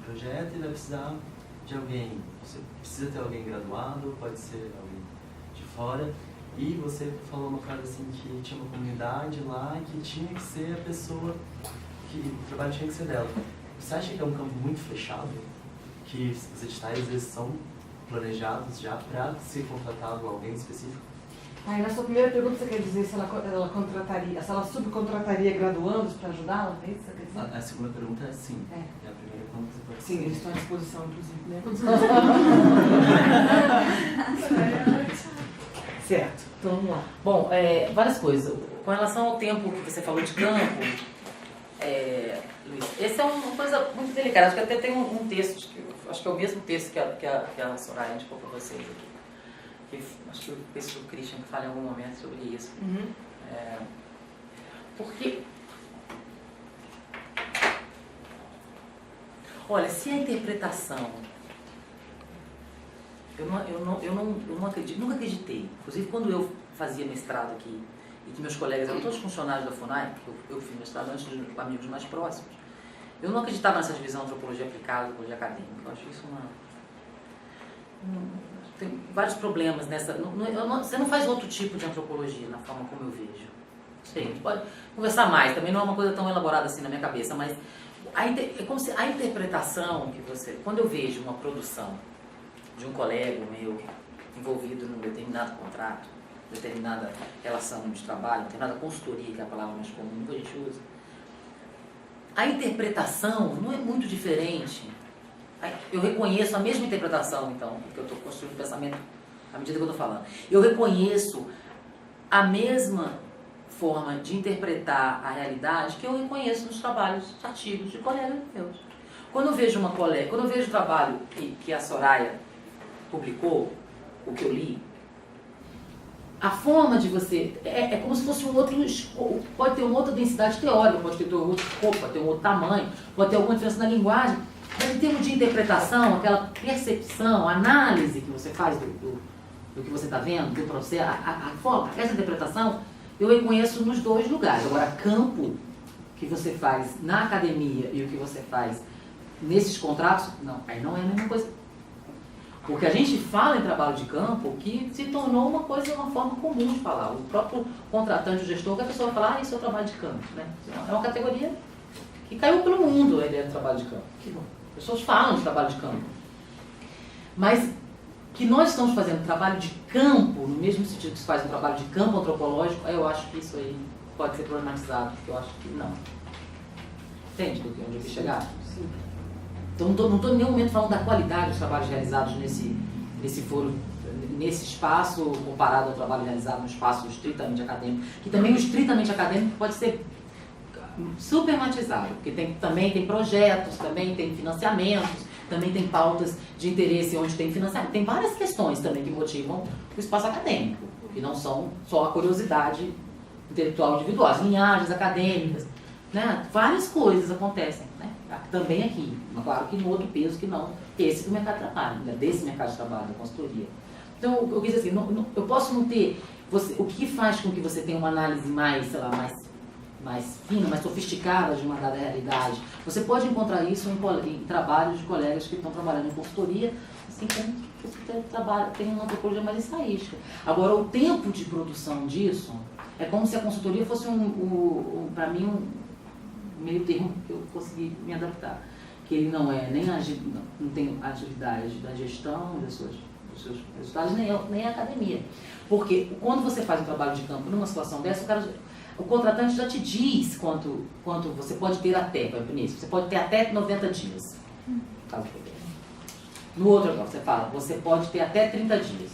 projeto e vai precisar de alguém. Você precisa ter alguém graduado, pode ser alguém de fora. E você falou uma frase assim que tinha uma comunidade lá que tinha que ser a pessoa, que o trabalho tinha que ser dela. Você acha que é um campo muito fechado? Que os editais às vezes são planejados já para ser contratado alguém específico? Aí, na sua primeira pergunta, você quer dizer se ela contrataria, se ela subcontrataria graduandos para ajudá-la? É isso que você quer dizer? A segunda pergunta é sim. E a primeira é quando você pode Sim, eles estão à disposição, inclusive, né? Certo, então vamos lá. Bom, várias coisas. Com relação ao tempo que você falou de campo, Luiz, essa é uma coisa muito delicada. Acho que até tem um texto, acho que é o mesmo texto que a Soraya indicou para vocês aqui. Acho que o texto do Christian que fala em algum momento sobre isso. Porque, olha, se a interpretação, eu não acredito, nunca acreditei. Inclusive, quando eu fazia mestrado aqui, e que meus colegas eram todos funcionários da FUNAI, porque eu fiz mestrado antes dos amigos mais próximos, eu não acreditava nessa divisão de antropologia aplicada e antropologia acadêmica. Eu acho isso tem vários problemas nessa. Você não faz outro tipo de antropologia na forma como eu vejo. Sei, a gente pode conversar mais, também não é uma coisa tão elaborada assim na minha cabeça, mas é como se a interpretação que você. Quando eu vejo uma produção de um colega meu envolvido num determinado contrato, determinada relação de trabalho, determinada consultoria, que é a palavra mais comum que a gente usa, a interpretação não é muito diferente. Eu reconheço a mesma interpretação, então, porque eu estou construindo o pensamento à medida que eu estou falando. Eu reconheço a mesma forma de interpretar a realidade que eu reconheço nos trabalhos artigos de colegas meus. Quando eu vejo quando eu vejo o trabalho que a Soraya publicou, o que eu li, a forma de você... É como se fosse um outro... Pode ter uma outra densidade teórica, pode ter outro escopo, pode ter um outro tamanho, pode ter alguma diferença na linguagem, mas em termos de interpretação, aquela percepção, análise que você faz do que você está vendo, do processo, a forma, essa interpretação, eu reconheço nos dois lugares. Agora, campo que você faz na academia e o que você faz nesses contratos, não, aí não é a mesma coisa. Porque a gente fala em trabalho de campo que se tornou uma forma comum de falar. O próprio contratante, o gestor, que a pessoa vai falar, isso é o trabalho de campo, né? É uma categoria que caiu pelo mundo a ideia do trabalho de campo. Que bom. As pessoas falam de trabalho de campo. Mas que nós estamos fazendo trabalho de campo, no mesmo sentido que se faz um trabalho de campo antropológico, eu acho que isso aí pode ser problematizado, porque eu acho que não. Entende onde eu quis chegar? Sim. Então não estou em nenhum momento falando da qualidade dos trabalhos realizados nesse foro, nesse espaço, comparado ao trabalho realizado no espaço estritamente acadêmico, que também o estritamente acadêmico pode ser supermatizado, porque também tem projetos, também tem financiamentos, também tem pautas de interesse onde tem financiamento, tem várias questões também que motivam o espaço acadêmico, que não são só a curiosidade intelectual individual, as linhagens acadêmicas, né? Várias coisas acontecem, né? Também aqui, mas claro que no outro peso que não esse do mercado de trabalho, né? Desse mercado de trabalho, da consultoria. Então eu quis dizer assim, eu posso não ter, o que faz com que você tenha uma análise mais, sei lá, mais fina, mais sofisticada de uma dada realidade. Você pode encontrar isso em trabalhos de colegas que estão trabalhando em consultoria, assim como você tem uma antropologia mais ensaística. Agora, o tempo de produção disso é como se a consultoria fosse para mim, um meio termo que eu consegui me adaptar. Que ele não é nem não tem agilidade da gestão dos seus resultados, nem a academia. Porque quando você faz um trabalho de campo numa situação dessa, o contratante já te diz quanto você pode ter até, você pode ter até 90 dias. No outro agora, você fala, você pode ter até 30 dias.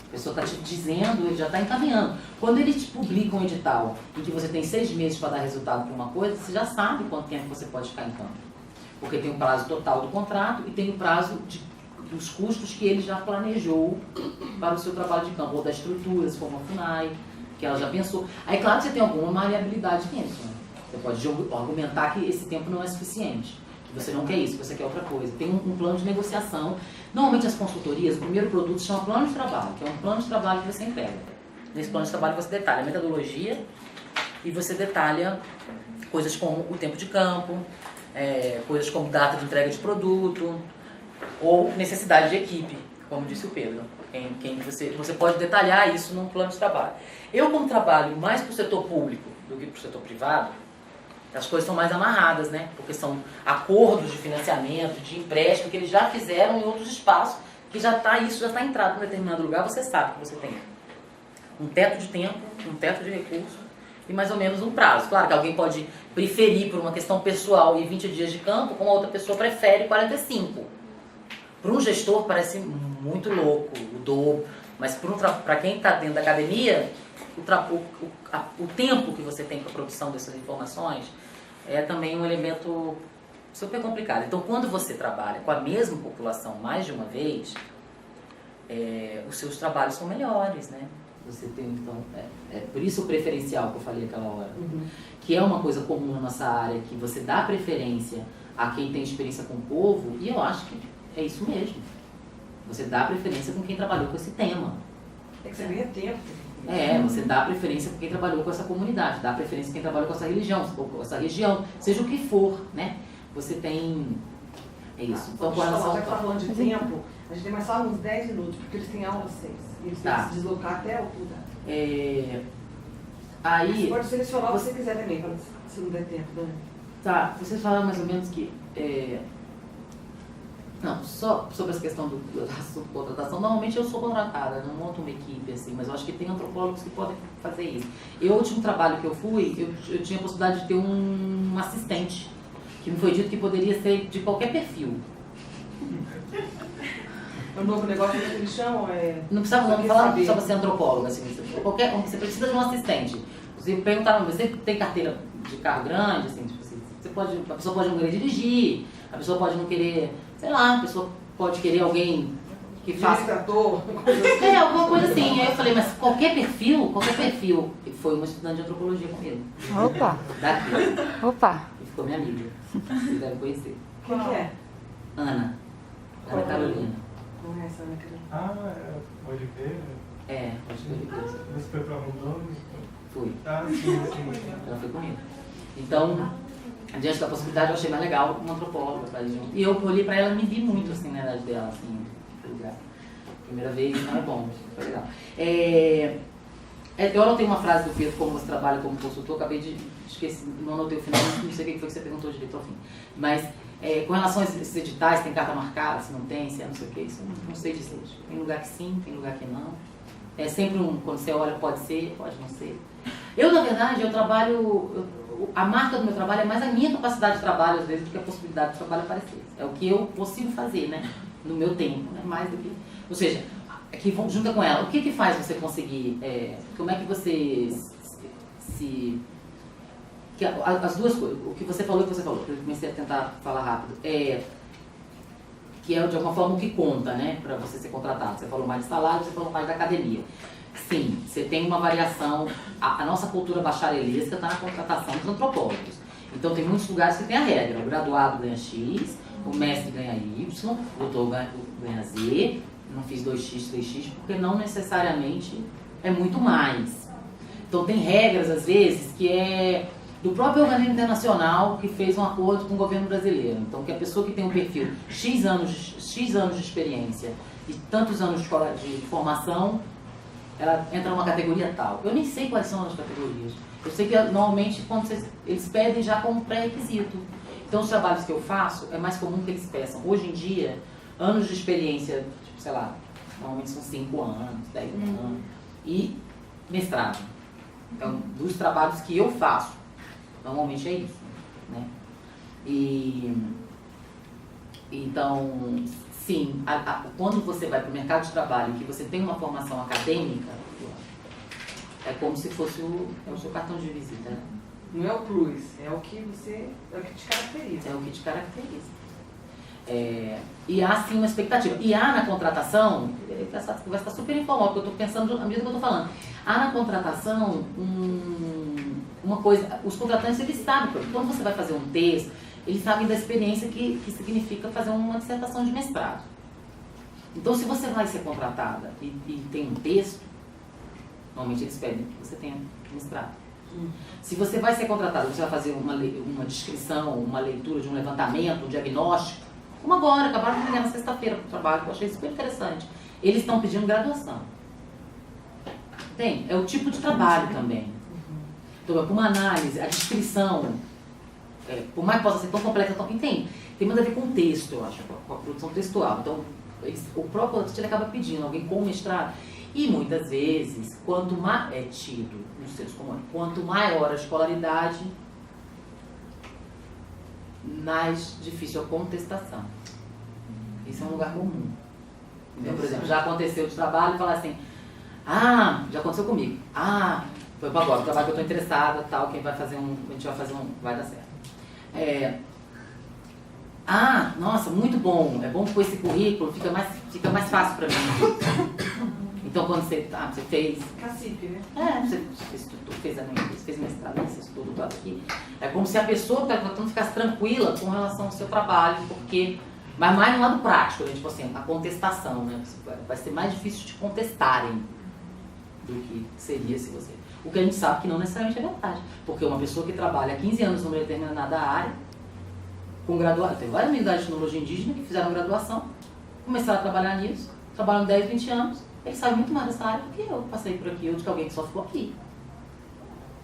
A pessoa está te dizendo, ele já está encaminhando. Quando ele te publica um edital em que você tem 6 meses para dar resultado para uma coisa, você já sabe quanto tempo você pode ficar em campo. Porque tem o prazo total do contrato e tem o prazo dos custos que ele já planejou para o seu trabalho de campo, ou da estrutura, se for uma FUNAI, que ela já pensou. Aí, claro que você tem alguma maleabilidade nisso, né? Você pode argumentar que esse tempo não é suficiente, que você não quer isso, que você quer outra coisa. Tem um plano de negociação. Normalmente, as consultorias, o primeiro produto se chama plano de trabalho, que é um plano de trabalho que você entrega. Nesse plano de trabalho, você detalha a metodologia e você detalha coisas como o tempo de campo, coisas como data de entrega de produto ou necessidade de equipe, como disse o Pedro. Você pode detalhar isso num plano de trabalho. Eu, como trabalho mais para o setor público do que para o setor privado, as coisas são mais amarradas, né? Porque são acordos de financiamento, de empréstimo, que eles já fizeram em outros espaços, que isso já está entrado em um determinado lugar, você sabe que você tem um teto de tempo, um teto de recurso e mais ou menos um prazo. Claro que alguém pode preferir, por uma questão pessoal, ir 20 dias de campo, como a outra pessoa prefere 45. Para um gestor parece muito louco, o dobro, mas para quem está dentro da academia, o tempo que você tem para a produção dessas informações é também um elemento super complicado. Então, quando você trabalha com a mesma população mais de uma vez, os seus trabalhos são melhores, né? Você tem, então, por isso o preferencial que eu falei aquela hora, que é uma coisa comum na nossa área, que você dá preferência a quem tem experiência com o povo, e eu acho que é isso mesmo. Você dá preferência com quem trabalhou com esse tema. É que você ganha tempo. Você dá preferência com quem trabalhou com essa comunidade, dá preferência com quem trabalhou com essa religião, ou com essa região, seja o que for, né? Você tem... É isso. Então, com relação... Já que está falando de tempo, a gente tem mais só uns 10 minutos, porque eles têm aula às 6. E eles têm que se deslocar até o lugar. Aí... Você pode selecionar o que você quiser também, se não der tempo, né? Tá, vocês falaram mais ou menos que... Não, só sobre essa questão da subcontratação, normalmente eu sou contratada, não monto uma equipe assim, mas eu acho que tem antropólogos que podem fazer isso. O último trabalho que eu fui, eu tinha a possibilidade de ter um assistente, que me foi dito que poderia ser de qualquer perfil. É um novo negócio que eles chamam? Não precisava falar só para ser antropóloga, assim, você precisa de um assistente. Você perguntar, você tem carteira de carro grande, assim, tipo assim, a pessoa pode não querer dirigir, a pessoa pode não querer, sei lá, a pessoa pode querer alguém que faça... alguma coisa assim. Aí eu falei, mas qualquer perfil. E foi uma estudante de antropologia comigo. Opa! Daqui. Opa! E ficou minha amiga. Vocês devem conhecer. Quem que é? Ana Carolina. Não é essa Ana Carolina? Oliveira? Acho que Oliveira. Você foi para Rondônia? Fui. Sim. Ela foi comigo. Então, diante da possibilidade, eu achei mais legal uma antropóloga pra ir junto. E eu olhei pra ela e me vi muito, assim, na idade dela, assim, no lugar. Primeira vez, não é bom, foi legal. Eu anotei uma frase do Pedro, como você trabalha como consultor, acabei de esqueci, não anotei o final, não sei o que foi que você perguntou direito ao fim. Mas com relação a esses editais, tem carta marcada, se não tem, se é não sei o que, isso eu não sei dizer. Tem lugar que sim, tem lugar que não. É sempre quando você olha, pode ser, pode não ser. Eu, na verdade, eu trabalho, a marca do meu trabalho é mais a minha capacidade de trabalho, às vezes, do que a possibilidade de trabalho aparecer. É o que eu consigo fazer, né? No meu tempo, né? Mais do que... Ou seja, que junta com ela, o que faz você conseguir, como é que você se... as duas coisas, o que você falou e o que você falou, eu comecei a tentar falar rápido, que é de alguma forma o que conta, né, para você ser contratado. Você falou mais de salário, você falou mais da academia. Sim, você tem uma variação, a nossa cultura bacharelesca está na contratação dos antropólogos. Então tem muitos lugares que tem a regra, o graduado ganha X, o mestre ganha Y, o doutor ganha Z, não fiz 2x, 3x, porque não necessariamente é muito mais. Então tem regras, às vezes, que é do próprio organismo internacional que fez um acordo com o governo brasileiro. Então, que a pessoa que tem um perfil X anos de experiência e tantos anos de formação, ela entra numa categoria tal. Eu nem sei quais são as categorias. Eu sei que, normalmente, eles pedem já como pré-requisito. Então, os trabalhos que eu faço, é mais comum que eles peçam. Hoje em dia, anos de experiência, tipo, sei lá, normalmente são 5 anos, 10 anos, e mestrado. Então, dos trabalhos que eu faço, normalmente é isso, né? Então, sim, quando você vai para o mercado de trabalho e que você tem uma formação acadêmica, é como se fosse o seu cartão de visita, né? Não é o plus, é o que te caracteriza. É o que te caracteriza. E há sim uma expectativa. E há na contratação, essa conversa está super informal, porque eu estou pensando a mesma que eu estou falando. Há na contratação uma coisa, os contratantes eles sabem, porque quando você vai fazer um texto, eles sabem da experiência que significa fazer uma dissertação de mestrado. Então, se você vai ser contratada e tem um texto, normalmente eles pedem que você tenha mestrado. Se você vai ser contratado, você vai fazer uma descrição, uma leitura de um levantamento, um diagnóstico, como agora, acabaram de me na sexta-feira para o trabalho, que eu achei super interessante. Eles estão pedindo graduação. Tem, é o tipo de trabalho também. Então, uma análise, a descrição, por mais que possa ser tão complexa, tem mais a ver com o texto, eu acho, com a produção textual. Então, o próprio artista acaba pedindo alguém com mestrado. E muitas vezes, quanto mais é tido, não sei como é, quanto maior a escolaridade, mais difícil a contestação. Isso é um lugar comum. Então, por exemplo, já aconteceu de trabalho e falar assim, já aconteceu comigo. Foi para agora, o trabalho que eu estou interessada, tal, quem vai fazer a gente vai fazer vai dar certo. Nossa, muito bom, é bom com esse currículo, fica mais fácil para mim. Então, quando você fez... Cacife, né? Você fez mestrado, você estudou doutorado aqui. É como se a pessoa que está tratando ficasse tranquila com relação ao seu trabalho, porque... Mas mais no lado prático, né? Tipo assim, a contestação, né? Vai ser mais difícil de contestarem do que seria se você... O que a gente sabe que não necessariamente é verdade. Porque uma pessoa que trabalha há 15 anos numa determinada área, com graduação... Tem várias unidades de tecnologia indígena que fizeram graduação, começaram a trabalhar nisso, trabalham 10, 20 anos, eles sabem muito mais dessa área do que eu passei por aqui, ou do que alguém que só ficou aqui.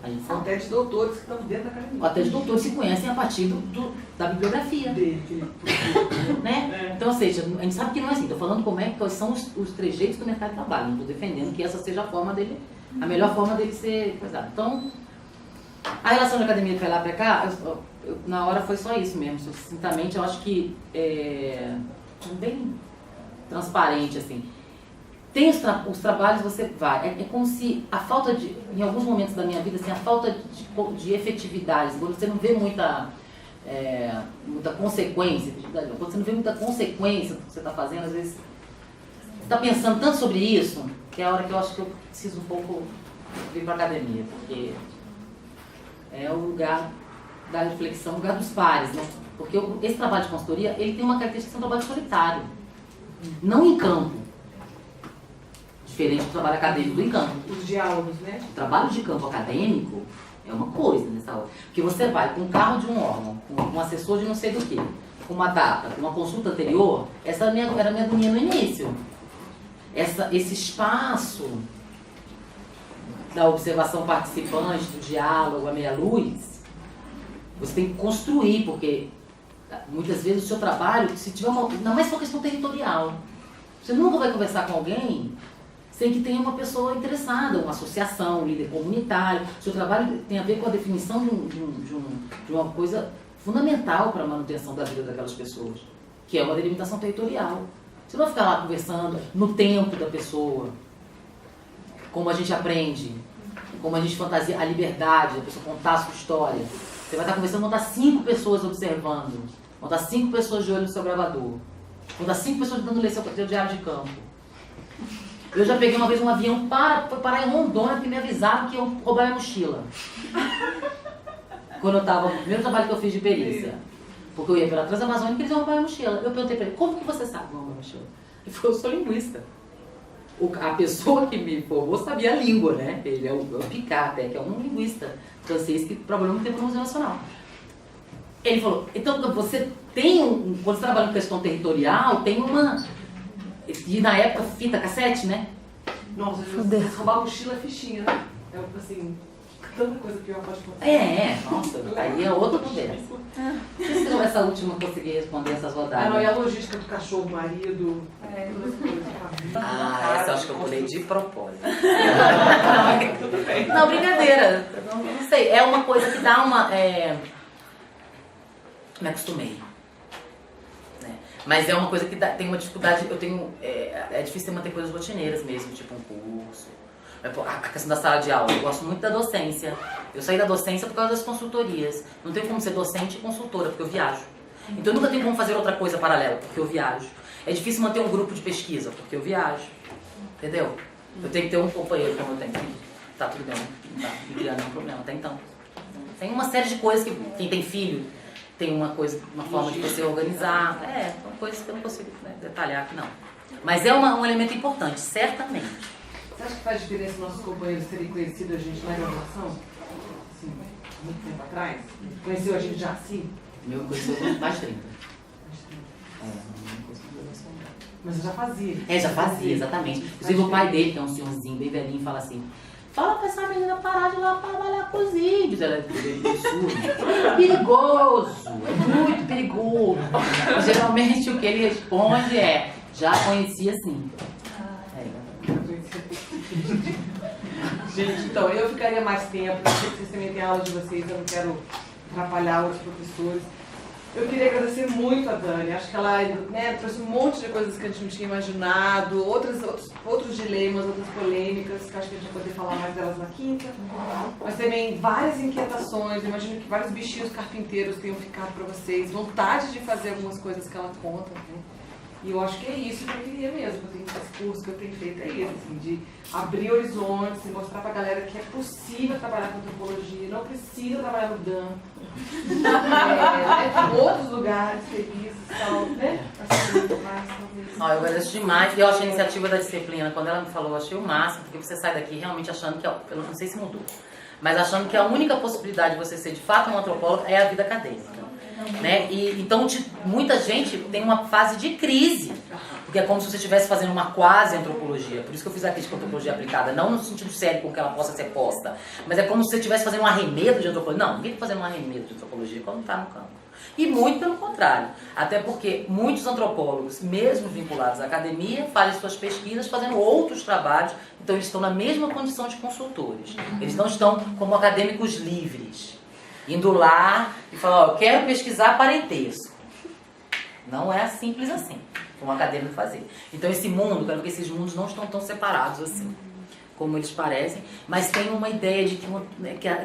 A gente sabe. Até de doutores que estão dentro da academia. Até de doutores se conhecem a partir da bibliografia. Né? Então, ou seja, a gente sabe que não é assim. Estou falando quais são os trejeitos do mercado de trabalho. Não estou defendendo que essa seja a forma dele, a melhor forma dele ser coisado. Então, a relação de academia de lá para cá, na hora foi só isso mesmo. Sucintamente, eu acho que é bem transparente, assim. Tem os trabalhos, você vai. É como se a falta de, em alguns momentos da minha vida, assim, a falta de efetividade, quando você não vê muita consequência, quando você não vê muita consequência do que você está fazendo, às vezes você está pensando tanto sobre isso, que é a hora que eu acho que eu preciso um pouco vir para a academia, porque é o lugar da reflexão, o lugar dos pares, né? Porque esse trabalho de consultoria, ele tem uma característica de um trabalho solitário, não em campo. Diferente do trabalho acadêmico do em campo. Os diálogos, né? O trabalho de campo acadêmico é uma coisa nessa hora. Porque você vai com um carro de um órgão, com um assessor de não sei do que, com uma data, com uma consulta anterior, essa era a minha agonia no início. Esse espaço da observação participante, do diálogo, a meia luz, Você tem que construir, porque muitas vezes o seu trabalho, se tiver não mais por questão territorial, você nunca vai conversar com alguém sem que tenha uma pessoa interessada, uma associação, um líder comunitário. O seu trabalho tem a ver com a definição de uma coisa fundamental para a manutenção da vida daquelas pessoas, que é uma delimitação territorial. Você não vai ficar lá conversando no tempo da pessoa, como a gente aprende, como a gente fantasia a liberdade, da pessoa contar a sua história. Você vai estar conversando, vão estar 5 pessoas observando, vão estar 5 pessoas de olho no seu gravador, vão estar 5 pessoas tentando ler seu diário de campo. Eu já peguei uma vez um avião foi parar em Rondônia porque me avisaram que eu roubar minha mochila. Quando eu estava no primeiro trabalho que eu fiz de perícia. Porque eu ia pela Transamazônica e eles iam roubar minha mochila. Eu perguntei para ele, como que você sabe que eu roubar minha mochila? Ele falou, eu sou linguista. A pessoa que me formou sabia a língua, né? Ele é o Picard, que é um linguista francês que trabalhou muito tempo no Museu Nacional. Ele falou, então você tem quando você trabalha com questão territorial, tem uma... E na época, fita cassete, né? Nossa, você roubar a mochila é fichinha, né? É assim, tanta coisa pior pode acontecer. Nossa, aí é outra conversa. Não sei se essa última consegui responder essas rodadas. Não, e a logística do cachorro, marido, todas as coisas. Essa eu acho que eu pulei de propósito. Não, brincadeira. Não sei, é uma coisa que dá uma... Me acostumei. Mas é uma coisa que tem uma dificuldade, é difícil manter coisas rotineiras mesmo, tipo um curso. A questão da sala de aula, eu gosto muito da docência. Eu saí da docência por causa das consultorias. Não tenho como ser docente e consultora, porque eu viajo. Então eu nunca tenho como fazer outra coisa paralela, porque eu viajo. É difícil manter um grupo de pesquisa, porque eu viajo. Entendeu? Eu tenho que ter um companheiro como eu tenho. Tá tudo bem, não tá me criando nenhum problema até então. Tem uma série de coisas que quem tem filho tem uma forma de você organizar. São coisas que eu não consigo detalhar aqui não. Mas é um elemento importante, certamente. Você acha que faz diferença nossos companheiros terem conhecido a gente na graduação? Assim, muito tempo atrás? Conheceu a gente já assim? Eu conheci mais de 30. Mas já fazia. Já fazia, exatamente. Inclusive o pai dele, que é um senhorzinho bem velhinho, fala assim: fala pra essa menina parar de ir lá trabalhar com os índios. Ela é do sul. É perigoso, é muito perigoso. Geralmente o que ele responde é: já conhecia sim. Gente, então, eu ficaria mais tempo, eu sei que vocês também têm aula de vocês, eu não quero atrapalhar outros professores. Eu queria agradecer muito a Dani, acho que ela trouxe um monte de coisas que a gente não tinha imaginado, outros dilemas, outras polêmicas, que acho que a gente vai poder falar mais delas na quinta. Mas também várias inquietações, eu imagino que vários bichinhos carpinteiros tenham ficado para vocês, vontade de fazer algumas coisas que ela conta, né? E eu acho que é isso que eu queria mesmo, esse curso que eu tenho feito é isso, assim, de abrir horizontes e mostrar pra galera que é possível trabalhar com antropologia, não precisa trabalhar no DAM, em outros lugares, serviços e tal, né? Eu agradeço demais, e eu achei a iniciativa da disciplina, quando ela me falou, eu achei o máximo, porque você sai daqui realmente achando que, eu não sei se mudou, mas achando que a única possibilidade de você ser de fato um antropólogo é a vida acadêmica. Né? E, então muita gente tem uma fase de crise, porque é como se você estivesse fazendo uma quase antropologia. Por isso que eu fiz a crítica antropologia aplicada, não no sentido sério com que ela possa ser posta, mas é como se você estivesse fazendo um arremedo de antropologia. Não, ninguém está fazendo um arremedo de antropologia quando está no campo. E muito pelo contrário, até porque muitos antropólogos, mesmo vinculados à academia, fazem suas pesquisas fazendo outros trabalhos, então eles estão na mesma condição de consultores. Eles não estão como acadêmicos livres, indo lá e falar, eu quero pesquisar parentesco. Não é simples assim, como acadêmico fazer. Então esse mundo, quero que esses mundos não estão tão separados assim, como eles parecem, mas tem uma ideia de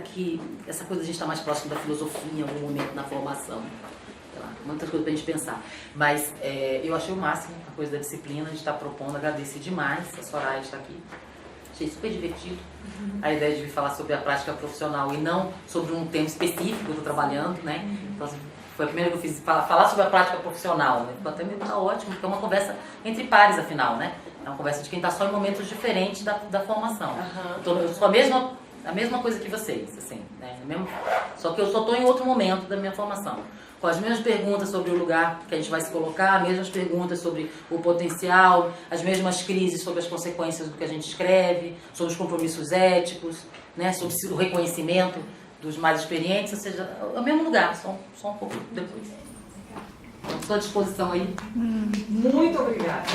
que essa coisa a gente está mais próximo da filosofia em algum momento na formação. Sei lá, muitas coisas para a gente pensar. Mas eu achei o máximo a coisa da disciplina, a gente está propondo, agradeci demais, a Soraya está aqui. Achei super divertido a ideia de vir falar sobre a prática profissional e não sobre um tema específico que eu estou trabalhando, né? Então, foi a primeira que eu fiz, falar sobre a prática profissional, né? Até mesmo tá ótimo, porque é uma conversa entre pares, afinal, né? É uma conversa de quem está só em momentos diferentes da formação. Então, eu sou a mesma coisa que vocês, assim, né? Só que eu só estou em outro momento da minha formação. Com as mesmas perguntas sobre o lugar que a gente vai se colocar, as mesmas perguntas sobre o potencial, as mesmas crises sobre as consequências do que a gente escreve, sobre os compromissos éticos, né, sobre o reconhecimento dos mais experientes, ou seja, é o mesmo lugar, só um pouco depois. Estou à disposição aí. Muito obrigada.